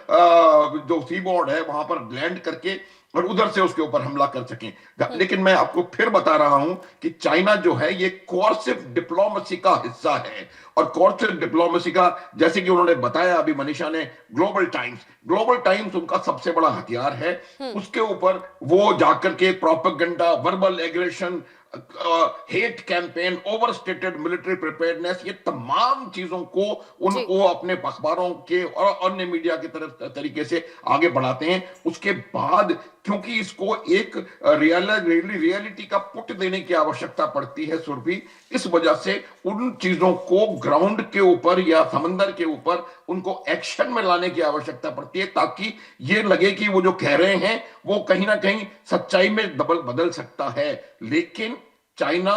जो सी बोर्ड है वहां पर लैंड करके और उधर से उसके ऊपर हमला कर सकें। लेकिन मैं आपको फिर बता रहा हूं कि चाइना जो है ये कोऑर्सिव डिप्लोमेसी का हिस्सा है, और कोऑर्सिव डिप्लोमेसी का, जैसे कि उन्होंने बताया अभी मनीषा ने, ग्लोबल टाइम्स उनका सबसे बड़ा हथियार है। उसके ऊपर वो जाकर के propaganda, verbal aggression, hate campaign, overstated military preparedness, ये तमाम चीजों को उनको अपने अखबारों के और अन्य मीडिया की तरफ तरीके से आगे बढ़ाते हैं। उसके बाद क्योंकि इसको एक रियलिटी का पुट देने की आवश्यकता पड़ती है सुरभि, इस वजह से उन चीजों को ग्राउंड के ऊपर या समंदर के ऊपर उनको एक्शन में लाने की आवश्यकता पड़ती है, ताकि ये लगे कि वो जो कह रहे हैं वो कहीं ना कहीं सच्चाई में बदल सकता है। लेकिन चाइना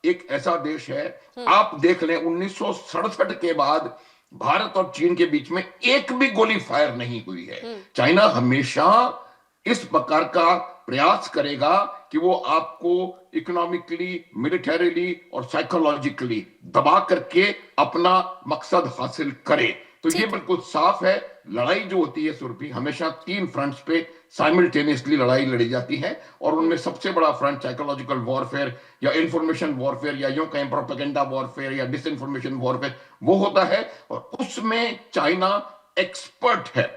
एक ऐसा देश है, आप देख लें 1967 के बाद भारत और चीन के बीच में एक भी गोली फायर नहीं हुई है। चाइना हमेशा इस प्रकार का प्रयास करेगा कि वो आपको इकोनॉमिकली, मिलिटरीली और साइकोलॉजिकली दबा करके अपना मकसद हासिल करे। तो ये बिल्कुल साफ है, लड़ाई जो होती है सुरभि, हमेशा 3 फ्रंट्स पे साइमल्टेनियसली लड़ाई लड़ी जाती है, और उनमें सबसे बड़ा फ्रंट साइकोलॉजिकल वॉरफेयर या इंफॉर्मेशन वॉरफेयर या यूं कहें प्रोपेगेंडा वॉरफेयर या डिसइंफॉर्मेशन वॉरफेयर, वो होता है, और उसमें चाइना एक्सपर्ट है,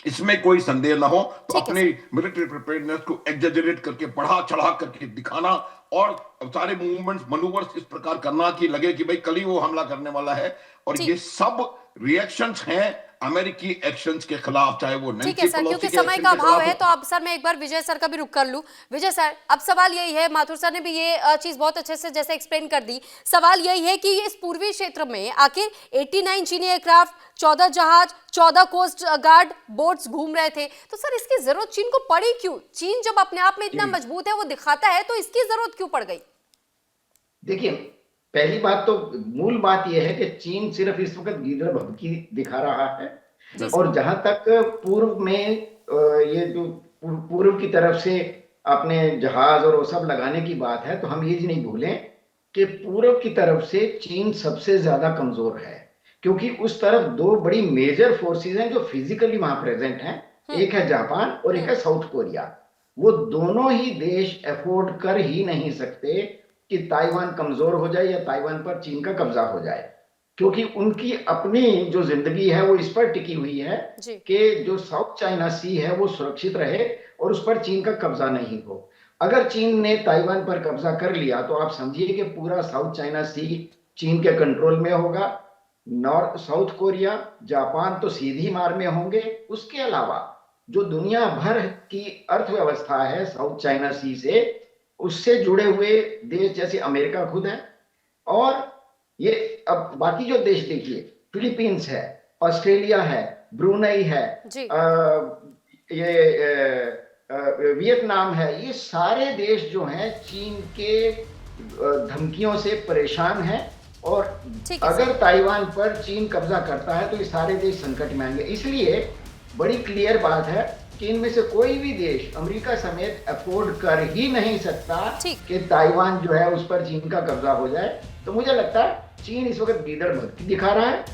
इसमें कोई संदेह ना हो। तो अपनी मिलिट्री प्रिपेयर्डनेस को एग्जैजरेट करके, बढ़ा चढ़ा करके दिखाना और सारे मूवमेंट्स, मनूवर्स इस प्रकार करना कि लगे कि भाई कल ही वो हमला करने वाला है, और ये सब रिएक्शंस हैं अमेरिकी एक्शंस के खिलाफ, चाहे वो ठीक है सर, क्योंकि समय का अभाव है तो अब सर मैं एक बार विजय सर का भी रुख कर लूं। विजय सर, अब सवाल यही है, माथुर सर ने भी ये चीज बहुत अच्छे से जैसे एक्सप्लेन कर दी, सवाल यही है कि इस पूर्वी क्षेत्र में आखिर 89 चीनी एयरक्राफ्ट, 14 जहाज, 14 कोस्ट गार्ड बोट्स घूम रहे थे, तो सर इसकी जरूरत चीन को पड़ी क्यों? चीन जब अपने आप में इतना मजबूत है, वो दिखाता है, तो इसकी जरूरत क्यों पड़ गई? देखिए, पहली बात तो मूल बात यह है कि चीन सिर्फ इस वक्त गीदड़ भभकी दिखा रहा है, और जहां तक पूर्व में ये जो पूर्व की तरफ से अपने जहाज और वो सब लगाने की बात है, तो हम ये नहीं भूलें कि पूर्व की तरफ से चीन सबसे ज्यादा कमजोर है, क्योंकि उस तरफ 2 बड़ी मेजर फोर्सेस हैं जो फिजिकली वहां प्रेजेंट हैं, एक है जापान और एक है साउथ कोरिया। वो दोनों ही देश अफोर्ड कर ही नहीं सकते कि ताइवान कमजोर हो जाए या ताइवान पर चीन का कब्जा हो जाए, क्योंकि उनकी अपनी जो जिंदगी है वो इस पर टिकी हुई है कि जो साउथ चाइना सी है वो सुरक्षित रहे और उस पर चीन का कब्जा नहीं हो। अगर चीन ने ताइवान पर कब्जा कर लिया तो आप समझिए कि पूरा साउथ चाइना सी चीन के कंट्रोल में होगा। साउथ कोरिया, जापान तो सीधी मार में होंगे। उसके अलावा जो दुनिया भर की अर्थव्यवस्था है साउथ चाइना सी से, उससे जुड़े हुए देश जैसे अमेरिका खुद है, और ये अब बाकी जो देश देखिए, फिलीपींस है, ऑस्ट्रेलिया है, ब्रुनेई है, वियतनाम है, ये सारे देश जो हैं चीन के धमकियों से परेशान हैं, और अगर ताइवान पर चीन कब्जा करता है तो ये सारे देश संकट में आएंगे। इसलिए बड़ी क्लियर बात है कि इनमें से कोई भी देश, अमेरिका समेत, अफोर्ड कर ही नहीं सकता कि ताइवान जो है उस पर चीन का कब्जा हो जाए। तो मुझे लगता है चीन इस वक्त गीदड़ भभकी दिखा रहा है,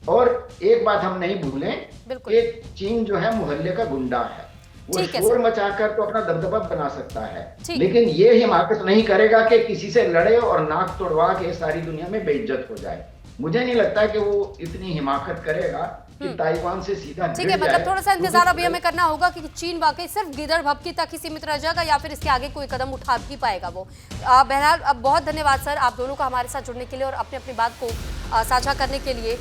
और एक बात हम नहीं भूलें कि चीन जो है मोहल्ले का गुंडा है, वो शोर मचाकर तो अपना दबदबा बना सकता है, लेकिन ये हिमाकत नहीं करेगा कि किसी से लड़े और नाक तोड़वा के सारी दुनिया में बेइज्जत हो जाए। मुझे नहीं लगता कि वो इतनी हिमाकत करेगा कि ताइवान से सीधा। ठीक है, मतलब थोड़ा सा इंतजार अभी हमें करना होगा कि चीन वाकई सिर्फ गिदड़ भभकी तक ही सीमित रह जाएगा या फिर इसके आगे कोई कदम उठा भी पाएगा वो। बहरहाल अब बहुत धन्यवाद सर आप दोनों का हमारे साथ जुड़ने के लिए और अपनी अपनी बात को साझा करने के लिए।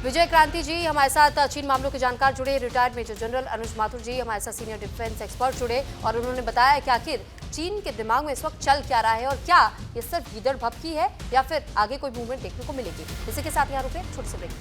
विजय क्रांति जी हमारे साथ चीन मामलों के जानकार जुड़े, रिटायर्ड मेजर जनरल अनुज माथुर जी हमारे साथ सीनियर डिफेंस एक्सपर्ट जुड़े, और उन्होंने बताया कि आखिर चीन के दिमाग में इस वक्त चल क्या रहा है और क्या ये सिर्फ गीदड़ भभकी है या फिर आगे कोई मूवमेंट देखने को मिलेगी। इसी के साथ यहाँ रुके छोटे से ब्रेक।